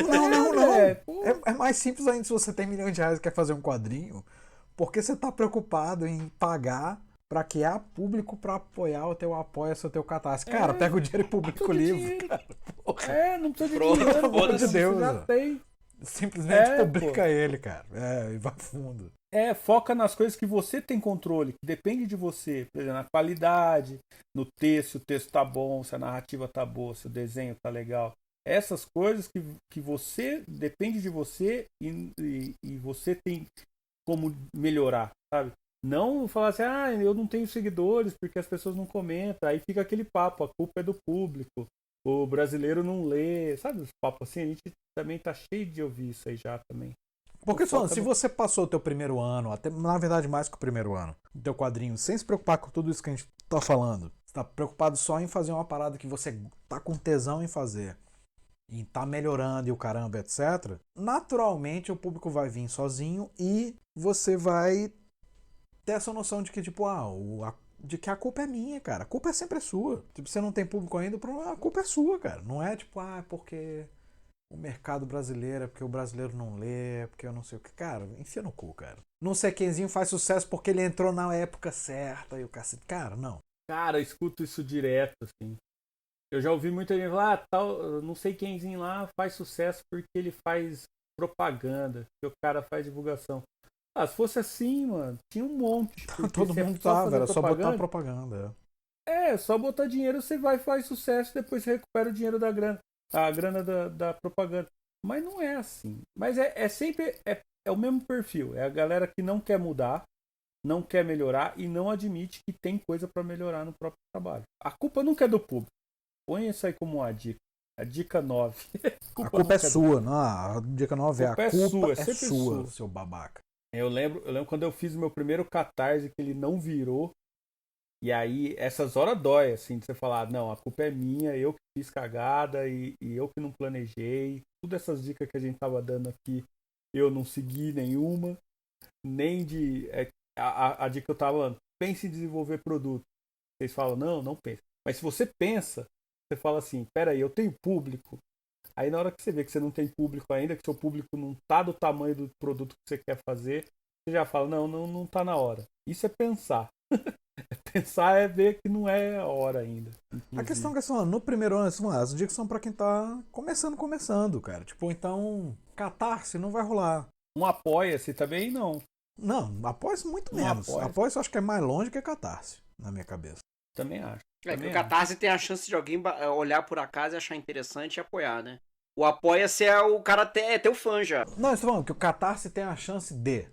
pô. É mais simples ainda se você tem milhões de reais e quer fazer um quadrinho, porque você tá preocupado em pagar pra criar público pra apoiar o teu Apoia-se, o teu Catarse. Cara, pega o dinheiro e publica o Precisa de livro. dinheiro. Cara, porra. Não precisa de Pronto, dinheiro. pelo amor de Deus, Você já ó. tem. Simplesmente É, publica ele, cara. E vai fundo. Foca nas coisas que você tem controle, que depende de você. Por exemplo, na qualidade, no texto, se o texto tá bom, se a narrativa tá boa, se o desenho tá legal. Essas coisas que você, depende de você e você tem como melhorar, sabe? Não falar assim, eu não tenho seguidores porque as pessoas não comentam. Aí fica aquele papo, a culpa é do público. O brasileiro não lê, sabe? Os papos assim, a gente também tá cheio de ouvir isso aí já também. Porque, Foca se no- você passou o teu primeiro ano, até na verdade mais que o primeiro ano, do teu quadrinho, sem se preocupar com tudo isso que a gente tá falando, você tá preocupado só em fazer uma parada que você tá com tesão em fazer, em tá melhorando e o caramba, etc., naturalmente o público vai vir sozinho e você vai ter essa noção de que, tipo, de que a culpa é minha, cara. A culpa é sempre sua. Tipo, você não tem público ainda, a culpa é sua, cara. Não é tipo, porque o mercado brasileiro, é porque o brasileiro não lê, é porque eu não sei o que. Cara, enfia no cu, cara. Não sei quemzinho faz sucesso porque ele entrou na época certa e o cacete. Cara, não. Cara, eu escuto isso direto, assim. Eu já ouvi muita gente falar, tal, não sei quemzinho lá faz sucesso porque ele faz propaganda, que o cara faz divulgação. Se fosse assim, mano, tinha um monte. Porque Todo se é mundo só tava, fazer era só botar propaganda. só botar dinheiro, você vai faz sucesso, depois você recupera o dinheiro da grana, a grana da propaganda. Mas não é assim. Mas é sempre o mesmo perfil. É a galera que não quer mudar, não quer melhorar e não admite que tem coisa pra melhorar no próprio trabalho. A culpa nunca é do público. Põe isso aí como uma dica. A dica 9. A culpa é sua, não. A dica 9 é a culpa é sempre sua, seu babaca. Eu lembro quando eu fiz o meu primeiro Catarse que ele não virou. E aí, essas horas dói, assim, de você falar, não, a culpa é minha, eu que fiz cagada e eu que não planejei. Todas essas dicas que a gente tava dando aqui, eu não segui nenhuma. Nem de... a dica que eu tava falando, pense em desenvolver produto. Vocês falam, não pensa. Mas se você pensa, você fala assim, peraí, eu tenho público. Aí na hora que você vê que você não tem público ainda, que seu público não tá do tamanho do produto que você quer fazer, você já fala, não tá na hora. Isso é pensar. Pensar é ver que não é a hora ainda. A questão é que, no primeiro ano, as dicas são pra quem tá começando, cara. Tipo, então, Catarse não vai rolar. Um apoia-se também, não. Não, Apoia-se muito Não menos. Apoia-se. Apoia-se eu acho que é mais longe que Catarse, na minha cabeça. Também acho. Que Também o Catarse tem a chance de alguém olhar por acaso e achar interessante e apoiar, né? O Apoia-se é o cara teu fã já. Não, eu estou falando que o Catarse tem a chance de...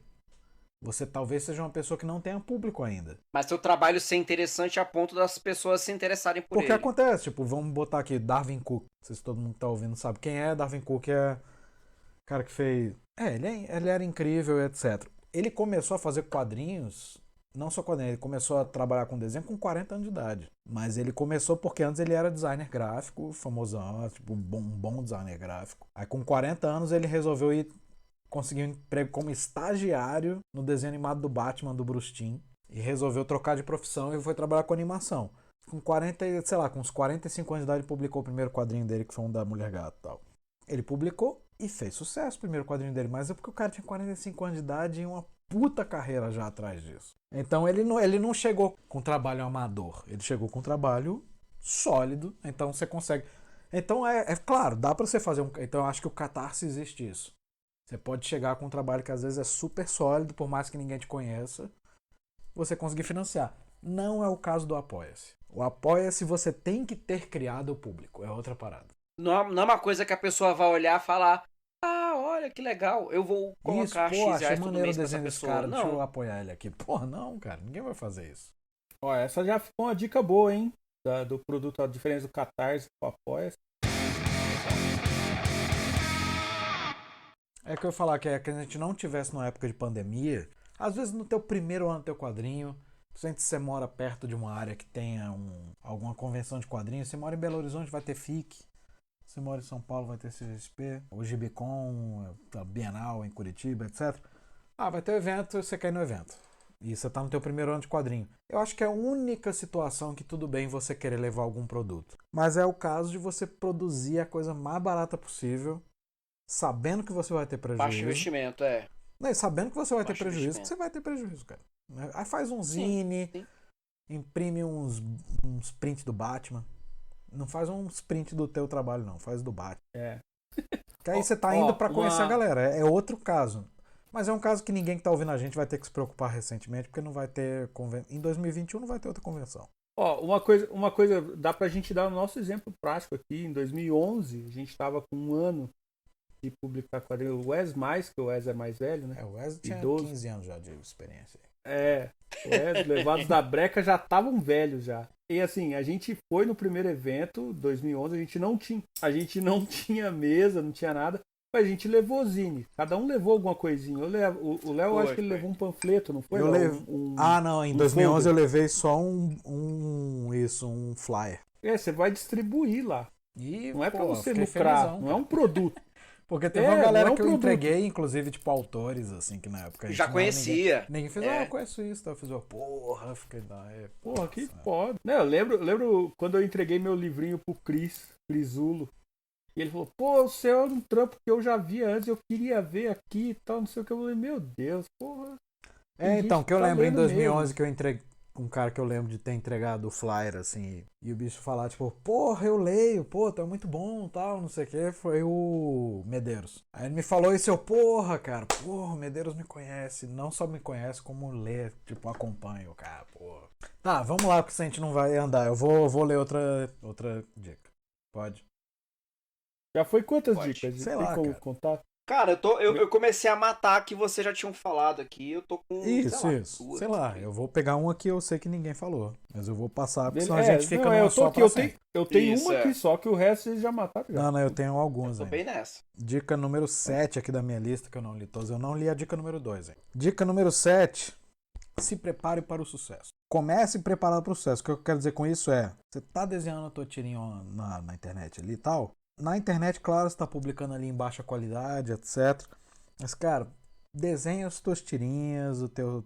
Você talvez seja uma pessoa que não tenha público ainda. Mas seu trabalho ser interessante a ponto das pessoas se interessarem por Porque ele. acontece, tipo, vamos botar aqui Darwin Cook. Não sei se todo mundo que tá ouvindo sabe quem é. Darwin Cook é o cara que fez... ele era incrível, etc. Ele começou a fazer quadrinhos, não só quadrinhos, ele começou a trabalhar com desenho com 40 anos de idade. Mas ele começou porque antes ele era designer gráfico, famosão, tipo, um bom designer gráfico. Aí com 40 anos ele resolveu conseguir um emprego como estagiário no desenho animado do Batman, do Bruce Timm, e resolveu trocar de profissão e foi trabalhar com animação. Com uns 45 anos de idade, publicou o primeiro quadrinho dele, que foi um da Mulher Gato e tal. Ele publicou e fez sucesso o primeiro quadrinho dele, mas é porque o cara tinha 45 anos de idade e uma puta carreira já atrás disso. Então ele não chegou com trabalho amador, ele chegou com trabalho sólido, então você consegue... Então é claro, dá pra você fazer Então eu acho que o Catarse existe isso. Você pode chegar com um trabalho que às vezes é super sólido, por mais que ninguém te conheça, você conseguir financiar. Não é o caso do Apoia-se. O Apoia-se você tem que ter criado o público, é outra parada. Não é uma coisa que a pessoa vai olhar e falar, olha que legal, eu vou colocar isso, X reais todo maneiro o mês pra essa desenho desse pessoa. cara, deixa eu Não. apoiar ele aqui. Porra, não, cara, ninguém vai fazer isso. Ó, essa já ficou uma dica boa, hein? do produto, a diferença do Catarse pro Apoia. É que eu ia falar que a gente não tivesse numa época de pandemia, às vezes no teu primeiro ano do teu quadrinho, se você mora perto de uma área que tenha alguma convenção de quadrinhos, você mora em Belo Horizonte, vai ter FIC. Você mora em São Paulo, vai ter CGSP, o Gibicon, a Bienal em Curitiba, etc. Vai ter evento, você quer ir no evento. E você tá no teu primeiro ano de quadrinho. Eu acho que é a única situação que tudo bem você querer levar algum produto. Mas é o caso de você produzir a coisa mais barata possível, sabendo que você vai ter prejuízo. Baixo investimento, Não, e sabendo que você vai ter Baixo prejuízo, que investimento. você vai ter prejuízo, cara. Aí faz um Sim, zine, sim. imprime uns prints do Batman. Não faz um sprint do teu trabalho, não. Faz do Batman. É. Que aí você tá indo pra conhecer a galera. É outro caso. Mas é um caso que ninguém que tá ouvindo a gente vai ter que se preocupar recentemente, porque não vai ter em 2021 não vai ter outra convenção. Uma coisa, dá pra gente dar o nosso exemplo prático aqui. Em 2011, a gente tava com um ano de publicar quadrinhos. O Wes mais, que o Wes é mais velho, né? O Wes tinha Idoso. 15 anos já de experiência. O Wes, levados da breca, já estavam velhos já. E assim, a gente foi no primeiro evento, 2011, a gente não tinha mesa, não tinha nada, mas a gente levou zine. Cada um levou alguma coisinha. O Léo, acho que ele levou um panfleto, não foi? Não, em 2011 folder. Eu levei só um flyer. Você vai distribuir lá. Não é pra você lucrar, felizão, não é um produto. Porque teve uma galera que eu entreguei, inclusive, tipo, autores, assim, que na época a gente já conhecia. Ninguém fez, eu conheço isso. Eu fiz, fiquei Porra, que foda. Eu lembro quando eu entreguei meu livrinho pro Crisulo. E ele falou, o seu é um trampo que eu já vi antes, eu queria ver aqui e tal, não sei o que. Eu falei, meu Deus, porra. Então, que eu lembro em 2011 mesmo. Que eu entreguei um cara que eu lembro de ter entregado o flyer, assim, e o bicho falar, tipo, eu leio, tá muito bom, tal, não sei o que, foi o Medeiros. Aí ele me falou isso, o Medeiros me conhece, não só me conhece, como lê, tipo, acompanha o cara, Tá, vamos lá, porque se a gente não vai andar, eu vou ler outra dica. Pode? Já foi quantas dicas? Sei lá, como cara. contar? Cara, eu comecei a matar que vocês já tinham falado aqui. Eu tô com. Isso. Sei lá, eu vou pegar um aqui, eu sei que ninguém falou. Mas eu vou passar, porque senão a gente fica numa só pra sempre. Eu tenho uma aqui só, que o resto eles já mataram. Já. Não, eu tenho alguns. Eu tô bem nessa. Dica número 7 aqui da minha lista, que eu não li todos. Eu não li a dica número 2. Dica número 7. Se prepare para o sucesso. Comece preparado para o sucesso. O que eu quero dizer com isso é, você tá desenhando a tua tirinha na internet ali e tal. Na internet, claro, você está publicando ali em baixa qualidade, etc. Mas, cara, desenha as tuas tirinhas,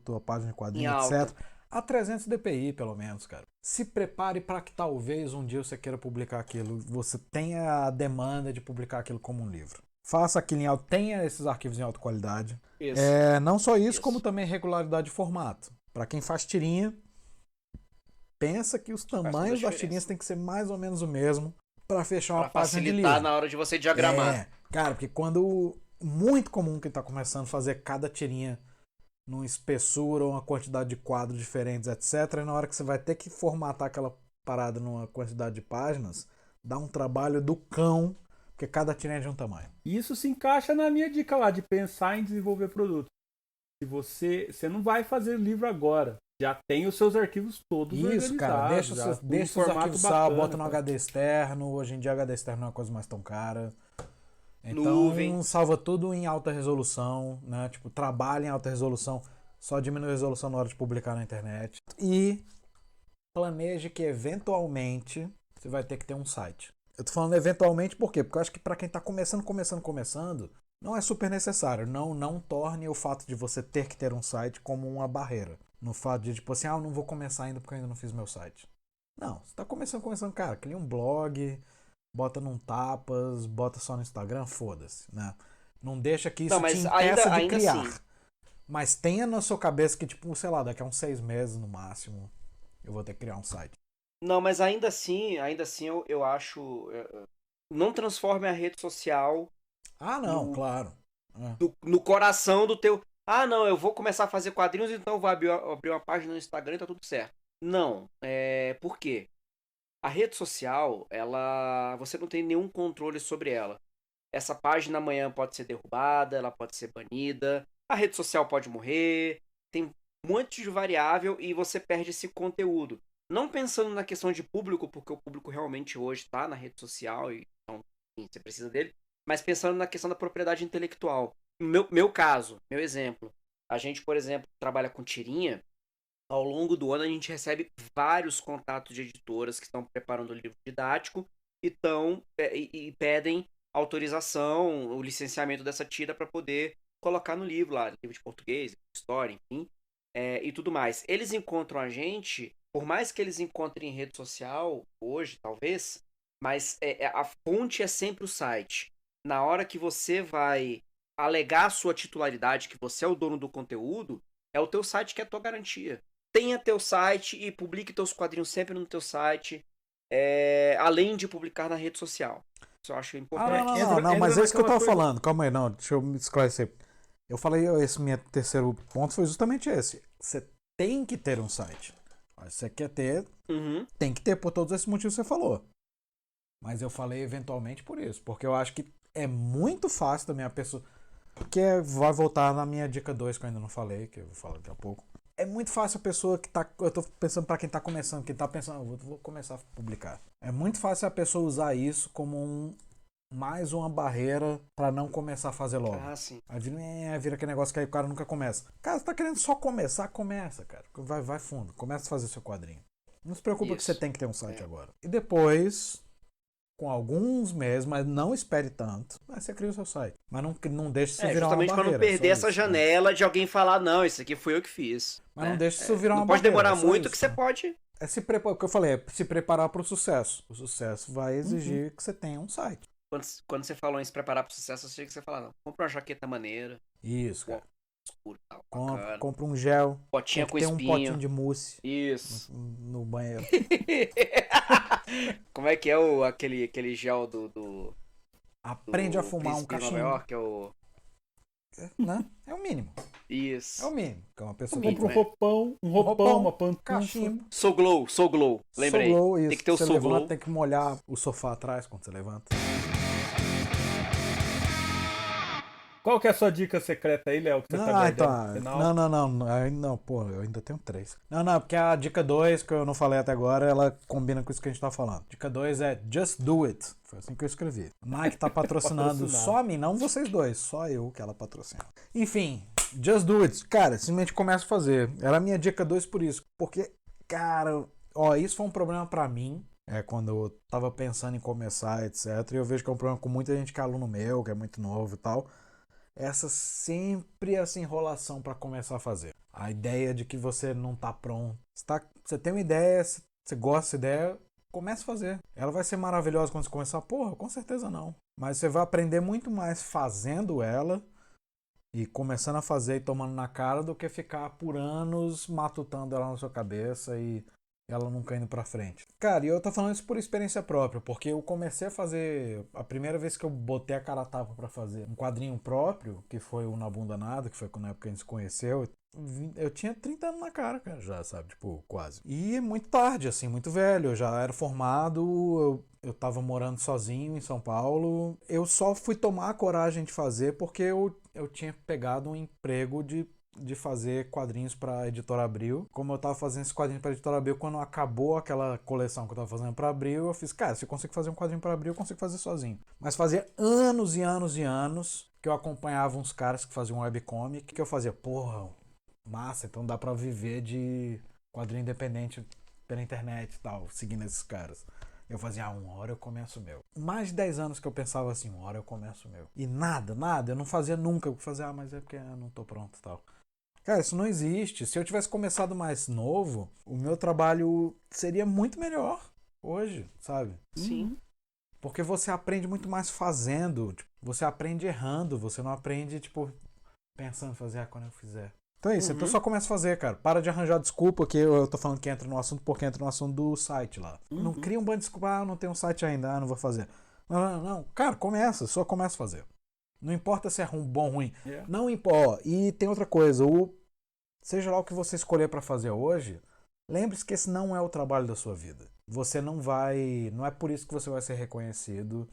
tua página de quadrinho, etc. A 300 dpi, pelo menos, cara. Se prepare para que talvez um dia você queira publicar aquilo. Você tenha a demanda de publicar aquilo como um livro. Faça aquilo em alto, tenha esses arquivos em alta qualidade. Isso. Não só isso, como também regularidade de formato. Para quem faz tirinha, pensa que os tamanhos das tirinhas tem que ser mais ou menos o mesmo. Pra fechar uma página de livro. Facilitar na hora de você diagramar. Cara, porque quando... Muito comum que tá começando a fazer cada tirinha numa espessura ou uma quantidade de quadros diferentes, etc. E na hora que você vai ter que formatar aquela parada numa quantidade de páginas, dá um trabalho do cão, porque cada tirinha é de um tamanho. Isso se encaixa na minha dica lá, de pensar em desenvolver produto. Se você não vai fazer livro agora. Já tem os seus arquivos todos organizados. Isso, cara. Deixa os arquivos salvos, bota no HD externo. Hoje em dia, HD externo não é uma coisa mais tão cara. Então, nuvem. Salva tudo em alta resolução, né? Tipo, trabalha em alta resolução. Só diminui a resolução na hora de publicar na internet. E planeje que, eventualmente, você vai ter que ter um site. Eu tô falando eventualmente por quê? Porque eu acho que pra quem tá começando, não é super necessário. Não torne o fato de você ter que ter um site como uma barreira. No fato de, tipo assim, eu não vou começar ainda porque eu ainda não fiz meu site. Não, você tá começando, cara, cria um blog, bota num Tapas, bota só no Instagram, foda-se, né? Não deixa que isso te impeça de criar. Assim. Mas tenha na sua cabeça que, tipo, sei lá, daqui a uns 6 meses no máximo, eu vou ter que criar um site. Não, mas ainda assim eu acho... Não transforme a rede social... claro. No coração do teu... não, eu vou começar a fazer quadrinhos, então eu vou abrir uma página no Instagram e tá tudo certo. Não, por quê? A rede social, você não tem nenhum controle sobre ela. Essa página amanhã pode ser derrubada, ela pode ser banida, a rede social pode morrer, tem um monte de variável e você perde esse conteúdo. não pensando na questão de público, porque o público realmente hoje está na rede social, e então enfim, você precisa dele, mas pensando na questão da propriedade intelectual. Meu caso, meu exemplo, a gente, por exemplo, trabalha com tirinha, ao longo do ano a gente recebe vários contatos de editoras que estão preparando o livro didático e pedem autorização, o licenciamento dessa tira para poder colocar no livro lá, livro de português, história, enfim, e tudo mais. Eles encontram a gente, por mais que eles encontrem em rede social, hoje talvez, mas a fonte é sempre o site. Na hora que você vai alegar a sua titularidade, que você é o dono do conteúdo, é o teu site que é a tua garantia. Tenha teu site e publique teus quadrinhos sempre no teu site, além de publicar na rede social. Isso eu acho importante. Não, mas é isso que eu tava coisa... falando. Calma aí, não, deixa eu me esclarecer. Eu falei, esse meu terceiro ponto foi justamente esse. Você tem que ter um site. Se você quer ter, tem que ter por todos esses motivos que você falou. Mas eu falei eventualmente por isso, porque eu acho que é muito fácil da minha pessoa... Que vai voltar na minha dica 2, que eu ainda não falei, que eu vou falar daqui a pouco. É muito fácil a pessoa que tá... Eu tô pensando pra quem tá começando, quem tá pensando, vou começar a publicar. É muito fácil a pessoa usar isso como mais uma barreira pra não começar a fazer logo. Ah, sim. Aí vira aquele negócio que aí o cara nunca começa. Cara, você tá querendo só começar? Começa, cara. Vai fundo. Começa a fazer seu quadrinho. Não se preocupa que você tem que ter um site agora. E depois... com alguns meses, mas não espere tanto. Mas você cria o seu site. Mas não deixe isso virar uma barreira. Justamente para não perder essa janela de alguém falar, não, isso aqui foi eu que fiz. Mas não deixe isso virar uma barreira. Não pode demorar muito isso, que você pode... o que eu falei, é se preparar para o sucesso. O sucesso vai exigir que você tenha um site. Quando você falou em se preparar para o sucesso, eu achei que você falava, não, compra uma jaqueta maneira. Isso, cara. Escuro, tal, compra um gel. Potinha com espinho. Tem um potinho de mousse. Isso. No banheiro. Como é que é aquele gel do Aprende a fumar um cachimbo. Nova York, é o... Né? É o mínimo. Isso. É o mínimo. Que uma pessoa compra um roupão, uma pantufa. Cachimbo. Soul Glow. Lembrei. Soul Glow, isso. Tem que ter o Soul Glow. Levanta, tem que molhar o sofá atrás quando você levanta. Qual que é a sua dica secreta aí, Léo? Que você tá guardando no final? Não, pô, eu ainda tenho 3. Não, porque a dica 2, que eu não falei até agora, ela combina com isso que a gente tá falando. Dica 2 é Just Do It. Foi assim que eu escrevi. Nike tá patrocinando só a mim, não vocês dois, só eu que ela patrocina. Enfim, Just Do It. Cara, simplesmente começa a fazer. Era a minha dica 2 por isso. Porque, cara, isso foi um problema pra mim. Quando eu tava pensando em começar, etc. E eu vejo que é um problema com muita gente que é aluno meu, que é muito novo e tal. Essa enrolação para começar a fazer. A ideia de que você não tá pronto. Você tem uma ideia, você gosta dessa ideia, comece a fazer. Ela vai ser maravilhosa quando você começar? Porra, com certeza não. Mas você vai aprender muito mais fazendo ela e começando a fazer e tomando na cara do que ficar por anos matutando ela na sua cabeça e ela nunca indo pra frente. Cara, e eu tô falando isso por experiência própria, porque eu comecei a fazer... A primeira vez que eu botei a cara a tapa pra fazer um quadrinho próprio, que foi o Na Bunda Nada, que foi na época que a gente se conheceu, eu tinha 30 anos na cara, cara, já, sabe? Tipo, quase. E é muito tarde, assim, muito velho. Eu já era formado, eu tava morando sozinho em São Paulo. Eu só fui tomar a coragem de fazer porque eu tinha pegado um emprego de fazer quadrinhos pra Editora Abril. Como eu tava fazendo esse quadrinho pra Editora Abril, quando acabou aquela coleção que eu tava fazendo pra Abril, eu fiz, cara, se eu consigo fazer um quadrinho pra Abril, eu consigo fazer sozinho. Mas fazia anos e anos e anos que eu acompanhava uns caras que faziam webcomic, que eu fazia, porra, massa, então dá pra viver de quadrinho independente pela internet e tal, seguindo esses caras. Eu fazia, uma hora eu começo o meu. Mais de 10 anos que eu pensava assim, uma hora eu começo o meu. E nada, eu não fazia nunca. Eu fazia, mas é porque eu não tô pronto e tal. Cara, isso não existe. Se eu tivesse começado mais novo, o meu trabalho seria muito melhor hoje, sabe? Sim. Porque você aprende muito mais fazendo. Tipo, você aprende errando. Você não aprende, tipo, pensando em fazer, quando eu fizer. Então é isso. Então só começa a fazer, cara. Para de arranjar desculpa que eu tô falando que entra no assunto porque entra no assunto do site lá. Não cria um bando de desculpa, eu não tenho um site ainda, não vou fazer. Não. Cara, só começa a fazer. Não importa se é bom ou ruim. Yeah. Não importa. E tem outra coisa. Seja lá o que você escolher para fazer hoje, lembre-se que esse não é o trabalho da sua vida. Você não vai... Não é por isso que você vai ser reconhecido.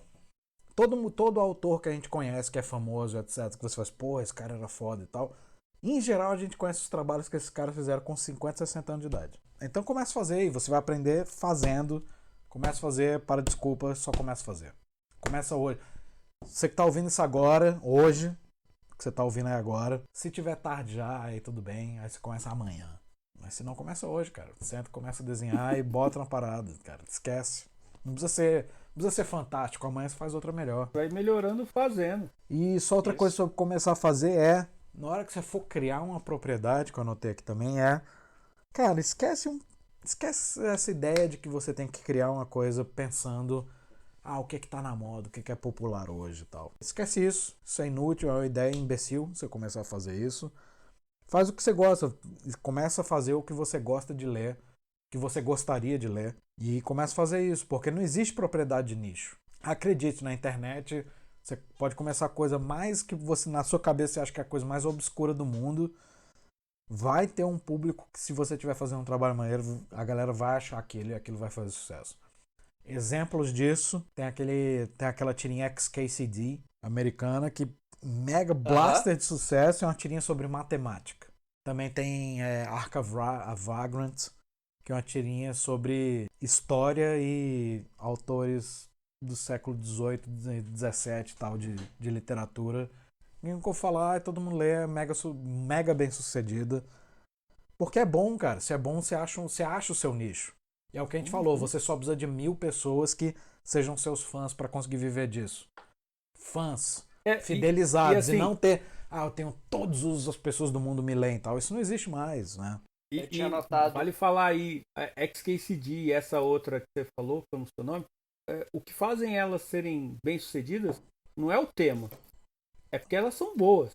Todo autor que a gente conhece, que é famoso, etc., que você faz, pô, esse cara era foda e tal. Em geral, a gente conhece os trabalhos que esses caras fizeram com 50, 60 anos de idade. Então começa a fazer e você vai aprender fazendo. Começa a fazer, para desculpa, só começa a fazer. Começa hoje. Você que tá ouvindo isso agora, hoje, que você tá ouvindo aí agora, se tiver tarde já, aí tudo bem, aí você começa amanhã. Mas se não, começa hoje, cara. Senta, começa a desenhar e bota na parada, cara. Esquece. Não precisa ser fantástico, amanhã você faz outra melhor. Vai melhorando fazendo. E só outra Isso. coisa sobre começar a fazer é, na hora que você for criar uma propriedade, que eu anotei aqui também, cara, esquece essa ideia de que você tem que criar uma coisa pensando, o que tá na moda, o que é popular hoje e tal. Esquece isso. Isso é inútil, é uma ideia imbecil você começar a fazer isso. Faz o que você gosta. Começa a fazer o que você gosta de ler, que você gostaria de ler. E começa a fazer isso, porque não existe propriedade de nicho. Acredite, na internet você pode começar a coisa mais que você, na sua cabeça, você acha que é a coisa mais obscura do mundo. Vai ter um público que, se você estiver fazendo um trabalho maneiro, a galera vai achar aquilo e aquilo vai fazer sucesso. Exemplos disso, tem aquela tirinha XKCD americana que mega blaster de sucesso, é uma tirinha sobre matemática. Também tem Arc of Vagrant, que é uma tirinha sobre história e autores do século XVIII, XVII e tal, de literatura. Ninguém vou falar, todo mundo lê, é mega bem sucedida. Porque é bom, cara. Se é bom, você acha o seu nicho. E é o que a gente falou, você só precisa de 1000 pessoas que sejam seus fãs para conseguir viver disso. Fãs fidelizados e assim, não ter, eu tenho todas as pessoas do mundo me leem e tal. Isso não existe mais, né? Eu tinha anotado. Vale falar aí, a XKCD e essa outra que você falou, que eu não sei o nome, o que fazem elas serem bem-sucedidas não é o tema, é porque elas são boas.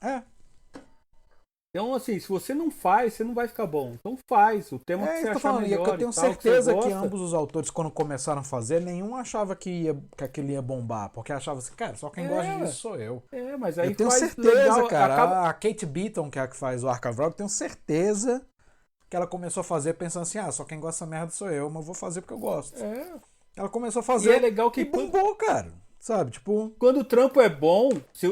Então, assim, se você não faz, você não vai ficar bom. Então faz, o tema que você achar melhor. E é que eu tenho certeza que ambos os autores, quando começaram a fazer, nenhum achava que aquilo ia bombar. Porque achava assim, cara, só quem gosta disso sou eu. Mas aí eu tenho faz certeza, legal, cara. A Kate Beaton, que é a que faz o Arc of Rock, eu tenho certeza que ela começou a fazer pensando assim, só quem gosta dessa merda sou eu, mas eu vou fazer porque eu gosto. Ela começou a fazer e é legal que bombou, cara. Sabe, tipo... Quando o trampo é bom,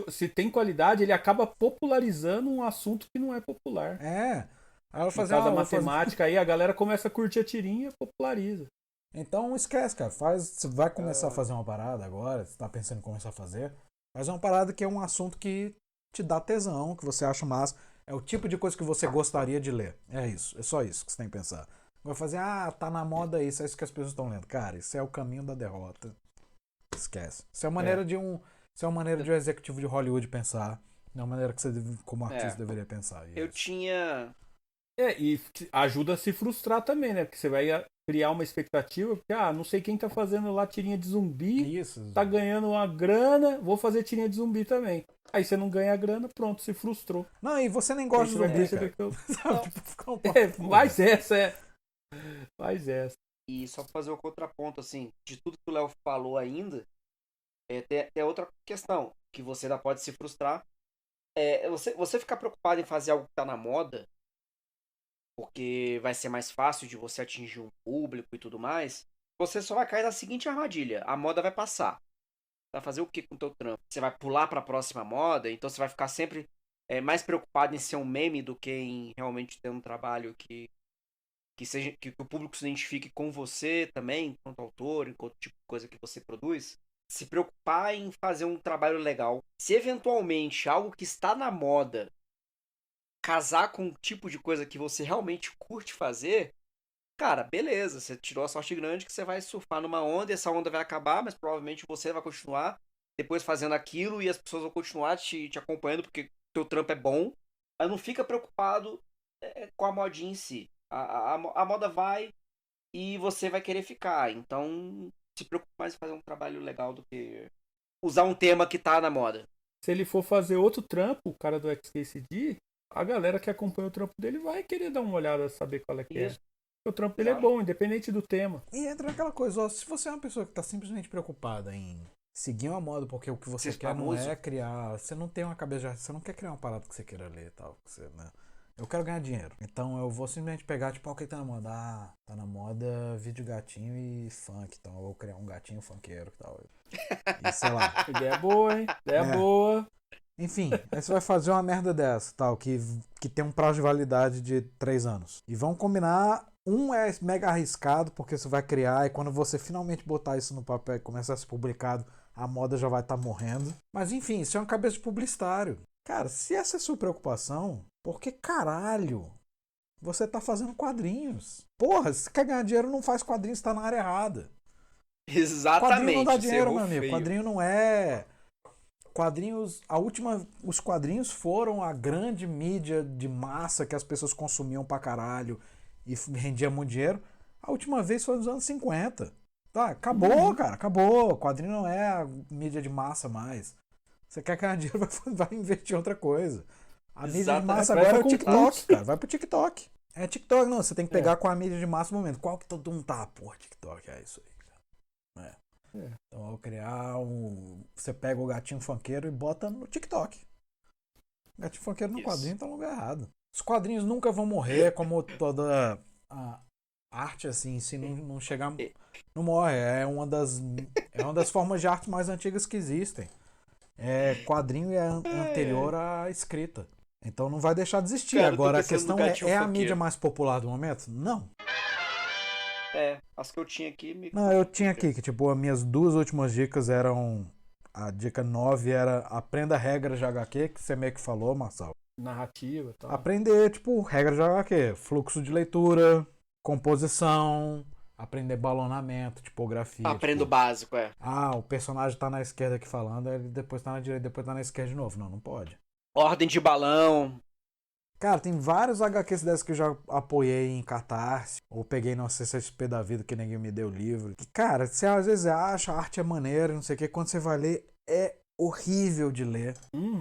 se tem qualidade, ele acaba popularizando um assunto que não é popular. Aí ela fazia a matemática aí, a galera começa a curtir a tirinha e populariza. Então esquece, cara. Você vai começar a fazer uma parada agora, você tá pensando em começar a fazer, faz uma parada que é um assunto que te dá tesão, que você acha massa. É o tipo de coisa que você gostaria de ler. É isso, é só isso que você tem que pensar. Vai fazer, tá na moda isso, é isso que as pessoas estão lendo. Cara, isso é o caminho da derrota. Esquece. Isso é uma maneira de um executivo de Hollywood pensar. Não é uma maneira que você, como artista, deveria pensar. Eu tinha... e ajuda a se frustrar também, né? Porque você vai criar uma expectativa, porque, não sei quem tá fazendo lá tirinha de zumbi, tá ganhando uma grana, vou fazer tirinha de zumbi também. Aí você não ganha a grana, pronto, se frustrou. Não, e você nem gosta de zumbi, cara. Faz essa. E só pra fazer o contraponto, assim, de tudo que o Léo falou ainda, tem outra questão, que você ainda pode se frustrar. Você ficar preocupado em fazer algo que tá na moda, porque vai ser mais fácil de você atingir um público e tudo mais, você só vai cair na seguinte armadilha: a moda vai passar. Você vai fazer o que com o teu trampo? Você vai pular pra próxima moda, então você vai ficar sempre mais preocupado em ser um meme do que em realmente ter um trabalho que o público se identifique com você também, enquanto autor, enquanto tipo de coisa que você produz. Se preocupar em fazer um trabalho legal. Se eventualmente algo que está na moda casar com o tipo de coisa que você realmente curte fazer, cara, beleza, você tirou a sorte grande que você vai surfar numa onda e essa onda vai acabar, mas provavelmente você vai continuar depois fazendo aquilo e as pessoas vão continuar te acompanhando porque o teu trampo é bom, mas não fica preocupado com a modinha em si. A moda vai e você vai querer ficar. Então, se preocupe mais em fazer um trabalho legal do que usar um tema que tá na moda. Se ele for fazer outro trampo, o cara do XKCD, a galera que acompanha o trampo dele vai querer dar uma olhada, saber qual é que é. O trampo dele é bom, independente do tema. E entra naquela coisa, se você é uma pessoa que tá simplesmente preocupada em seguir uma moda porque o que você quer não é criar... Você não tem uma cabeça... Você não quer criar uma parada que você queira ler e tal. Né? Eu quero ganhar dinheiro. Então eu vou simplesmente pegar, tipo, o que tá na moda? Tá na moda vídeo gatinho e funk. Então eu vou criar um gatinho funkeiro e tal. E sei lá. Ideia boa, hein? Ideia boa. Enfim, aí você vai fazer uma merda dessa, tal, que tem um prazo de validade de 3 anos. E vamos combinar, Um é mega arriscado, porque você vai criar, e quando você finalmente botar isso no papel e começar a ser publicado, a moda já vai estar morrendo. Mas enfim, isso é uma cabeça de publicitário. Cara, se essa é a sua preocupação, por que caralho você tá fazendo quadrinhos? Porra, se você quer ganhar dinheiro, não faz quadrinhos, tá na área errada. Quadrinho não dá Exatamente, você dinheiro, errou meu amigo. feio. Quadrinho não é. Quadrinhos. Os quadrinhos foram a grande mídia de massa que as pessoas consumiam pra caralho e rendia muito dinheiro. A última vez foi nos anos 50. Tá, acabou, cara, acabou. Quadrinho não é a mídia de massa mais. Você quer ganhar dinheiro, vai investir em outra coisa. A mídia de Exato, massa vai agora é pra o TikTok, concurso. cara. Vai pro TikTok. É TikTok, não. Você tem que pegar com a mídia de massa no momento. Qual que todo mundo tá? Porra, TikTok, é isso aí, cara. Então eu vou criar um. Você pega o gatinho funkeiro e bota no TikTok. O gatinho funkeiro no Isso. quadrinho tá no lugar errado. Os quadrinhos nunca vão morrer, como toda a arte, assim, se não chegar. Não morre. É uma das formas de arte mais antigas que existem. Quadrinho é anterior à escrita. Então não vai deixar de existir. Cara, eu tô Agora a pensando no questão gatinho é a funkeiro. mídia mais popular do momento? Não. As que eu tinha aqui me. Não, eu tinha aqui que, tipo, as minhas duas últimas dicas eram. A dica 9 era aprenda regras de HQ, que você meio que falou, Marcelo. Narrativa e tal. Aprender, tipo, regras de HQ. Fluxo de leitura, composição, aprender balonamento, tipografia. Aprendo o tipo, básico, o personagem tá na esquerda aqui falando, ele depois tá na direita, depois tá na esquerda de novo. Não pode. Ordem de balão. Cara, tem vários HQs dessas que eu já apoiei em Catarse, ou peguei no CCXP da vida que ninguém me deu o livro. Que, cara, você às vezes acha a arte é maneira, não sei o que, quando você vai ler, é horrível de ler.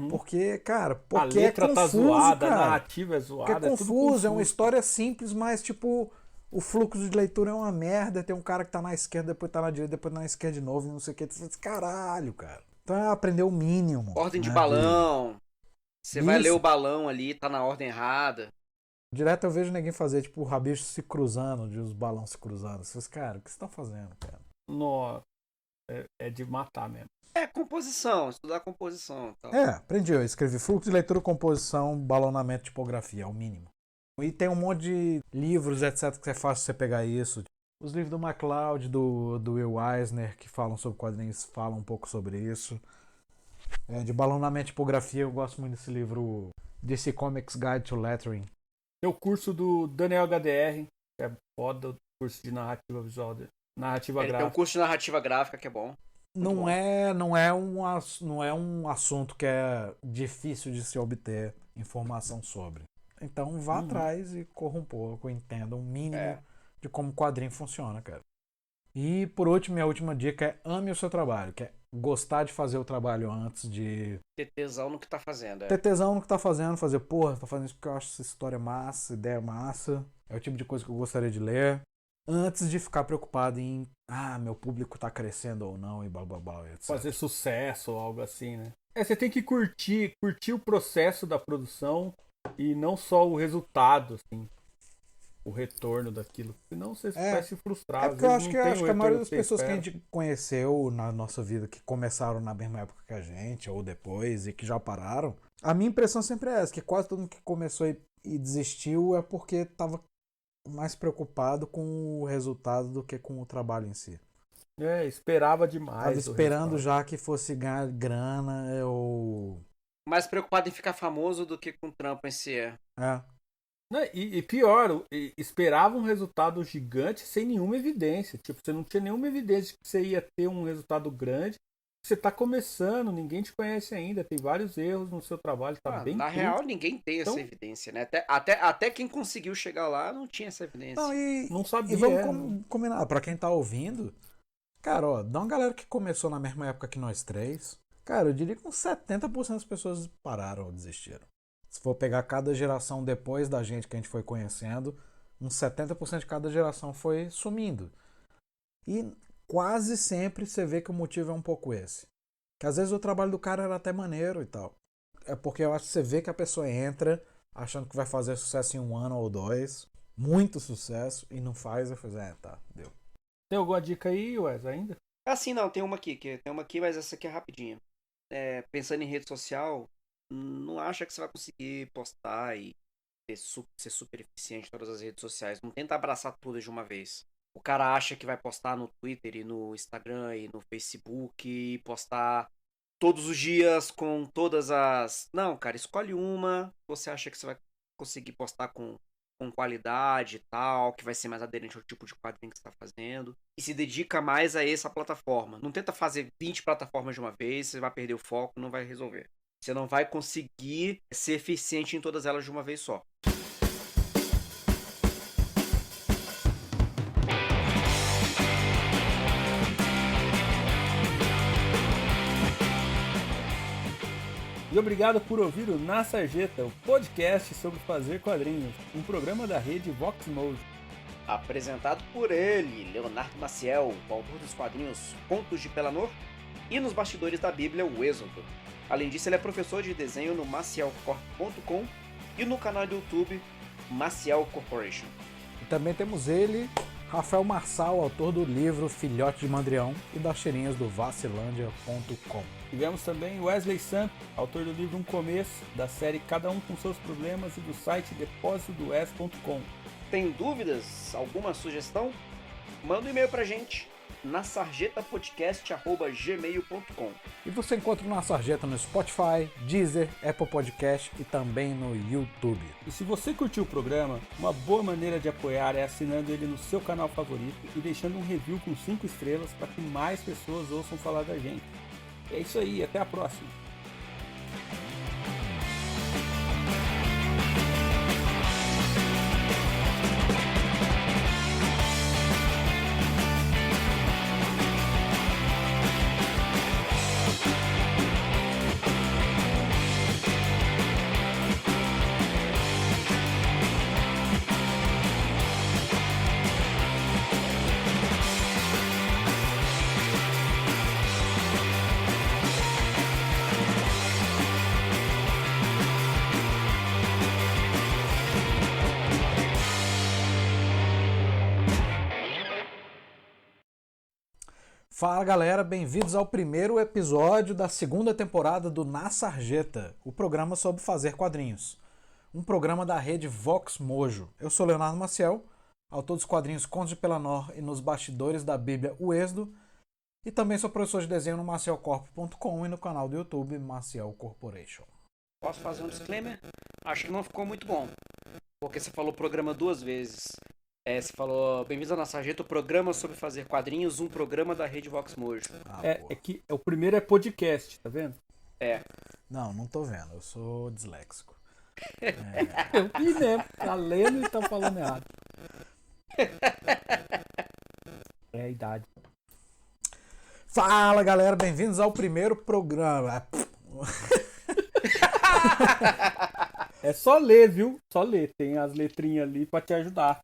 Porque, cara, A letra é tá confuso, zoada, cara. a narrativa é zoada. Porque é tudo confuso, é uma história simples, mas, tipo, o fluxo de leitura é uma merda. Tem um cara que tá na esquerda, depois tá na direita, depois tá na esquerda de novo, e não sei o que. Você fala, caralho, cara. Então é aprender o mínimo. Ordem de né, balão. Você vai ler Isso. o balão ali, tá na ordem errada. Direto eu vejo ninguém fazer, tipo, o rabicho se cruzando, de os balões se cruzando. Vocês, cara, o que vocês estão fazendo, cara? Nossa, é de matar mesmo. Composição, estudar composição. Tal. Aprendi. Eu escrevi fluxo de leitura, composição, balonamento, tipografia, é o mínimo. E tem um monte de livros, etc, que é fácil você pegar isso. Os livros do MacLeod, do Will Eisner, que falam sobre quadrinhos, falam um pouco sobre isso. De balonamento, tipografia, eu gosto muito desse livro, DC Comics Guide to Lettering. Tem o curso do Daniel HDR, que é foda, o curso de narrativa visual dele. Narrativa Ele tem um gráfica. curso de narrativa gráfica que é bom. Não é um assunto que é difícil de se obter informação sobre. Então vá atrás e corra um pouco, entenda um mínimo de como o quadrinho funciona, cara. E por último, minha última dica é ame o seu trabalho, que é gostar de fazer o trabalho antes de Ter tesão no que tá fazendo. ter tesão no que tá fazendo, fazer, porra, tô fazendo isso porque eu acho essa história massa, ideia massa, é o tipo de coisa que eu gostaria de ler, antes de ficar preocupado em, meu público tá crescendo ou não, e blá blá blá, etc. Fazer sucesso ou algo assim, né? Você tem que curtir o processo da produção e não só o resultado, assim. O retorno daquilo. Senão você vai se frustrar. É Às porque eu vezes acho não tem que o a maioria retorno das você pessoas que a espera. gente conheceu na nossa vida, que começaram na mesma época que a gente, ou depois, e que já pararam, a minha impressão sempre é essa, que quase todo mundo que começou e desistiu é porque tava mais preocupado com o resultado do que com o trabalho em si. Esperava demais. Tava o esperando resultado. já que fosse ganhar grana ou... Mais preocupado em ficar famoso do que com o trampo em si. Né, e pior, esperava um resultado gigante sem nenhuma evidência. Tipo, você não tinha nenhuma evidência que você ia ter um resultado grande. Você tá começando, ninguém te conhece ainda, tem vários erros no seu trabalho, tá bem Na cru. real, ninguém tem essa Então- evidência, né? Até quem conseguiu chegar lá não tinha essa evidência. Não sabia. E vamos combinar, pra quem tá ouvindo, cara, ó, dá uma galera que começou na mesma época que nós três, cara, eu diria que uns 70% das pessoas pararam ou desistiram. Se for pegar cada geração depois da gente que a gente foi conhecendo, uns 70% de cada geração foi sumindo. E quase sempre você vê que o motivo é um pouco esse. Que às vezes o trabalho do cara era até maneiro e tal. É porque eu acho que você vê que a pessoa entra achando que vai fazer sucesso em 1 ano ou 2, muito sucesso, e não faz, eu falei, tá, deu. Tem alguma dica aí, Wes, ainda? Assim, não, tem uma aqui, mas essa aqui é rapidinha. Pensando em rede social, não acha que você vai conseguir postar e ser super eficiente em todas as redes sociais. Não tenta abraçar todas de uma vez. O cara acha que vai postar no Twitter e no Instagram e no Facebook e postar todos os dias com todas as... Não, cara, escolhe uma que você acha que você vai conseguir postar com qualidade e tal, que vai ser mais aderente ao tipo de quadrinho que você está fazendo. E se dedica mais a essa plataforma. Não tenta fazer 20 plataformas de uma vez, você vai perder o foco, não vai resolver. Você não vai conseguir ser eficiente em todas elas de uma vez só. E obrigado por ouvir o Na Sarjeta, o podcast sobre fazer quadrinhos, um programa da rede Vox Mojo. Apresentado por ele, Leonardo Maciel, o autor dos quadrinhos Contos de Pelanor e nos bastidores da Bíblia, o Êxodo. Além disso, ele é professor de desenho no macielcorp.com e no canal do YouTube Maciel Corporation. E também temos ele, Rafael Marçal, autor do livro Filhote de Mandrião e das tirinhas do Vacilândia.com. Tivemos também Wesley Santos, autor do livro Um Começo, da série Cada Um com Seus Problemas e do site depósitodoes.com. Tem dúvidas? Alguma sugestão? Manda um e-mail pra gente na sarjetapodcast@gmail.com. E você encontra o Na Sarjeta no Spotify, Deezer, Apple Podcast e também no YouTube. E se você curtiu o programa, uma boa maneira de apoiar é assinando ele no seu canal favorito e deixando um review com 5 estrelas para que mais pessoas ouçam falar da gente. É isso aí, até a próxima! Fala galera, bem-vindos ao primeiro episódio da segunda temporada do Na Sarjeta, o programa sobre fazer quadrinhos. Um programa da rede Vox Mojo. Eu sou Leonardo Maciel, autor dos quadrinhos Contos de Pelanor e nos bastidores da Bíblia O Êxodo, e também sou professor de desenho no macielcorp.com e no canal do YouTube Maciel Corporation. Posso fazer um disclaimer? Acho que não ficou muito bom, porque você falou programa 2 vezes. Você falou, bem-vindos ao Na Sarjeta, o programa sobre fazer quadrinhos, um programa da rede Vox Mojo. É que o primeiro é podcast, tá vendo? Não tô vendo, eu sou disléxico. Eu vi mesmo, tá lendo e tá falando errado. É a idade. Fala galera, bem-vindos ao primeiro programa. É só ler, viu? Só ler, tem as letrinhas ali pra te ajudar.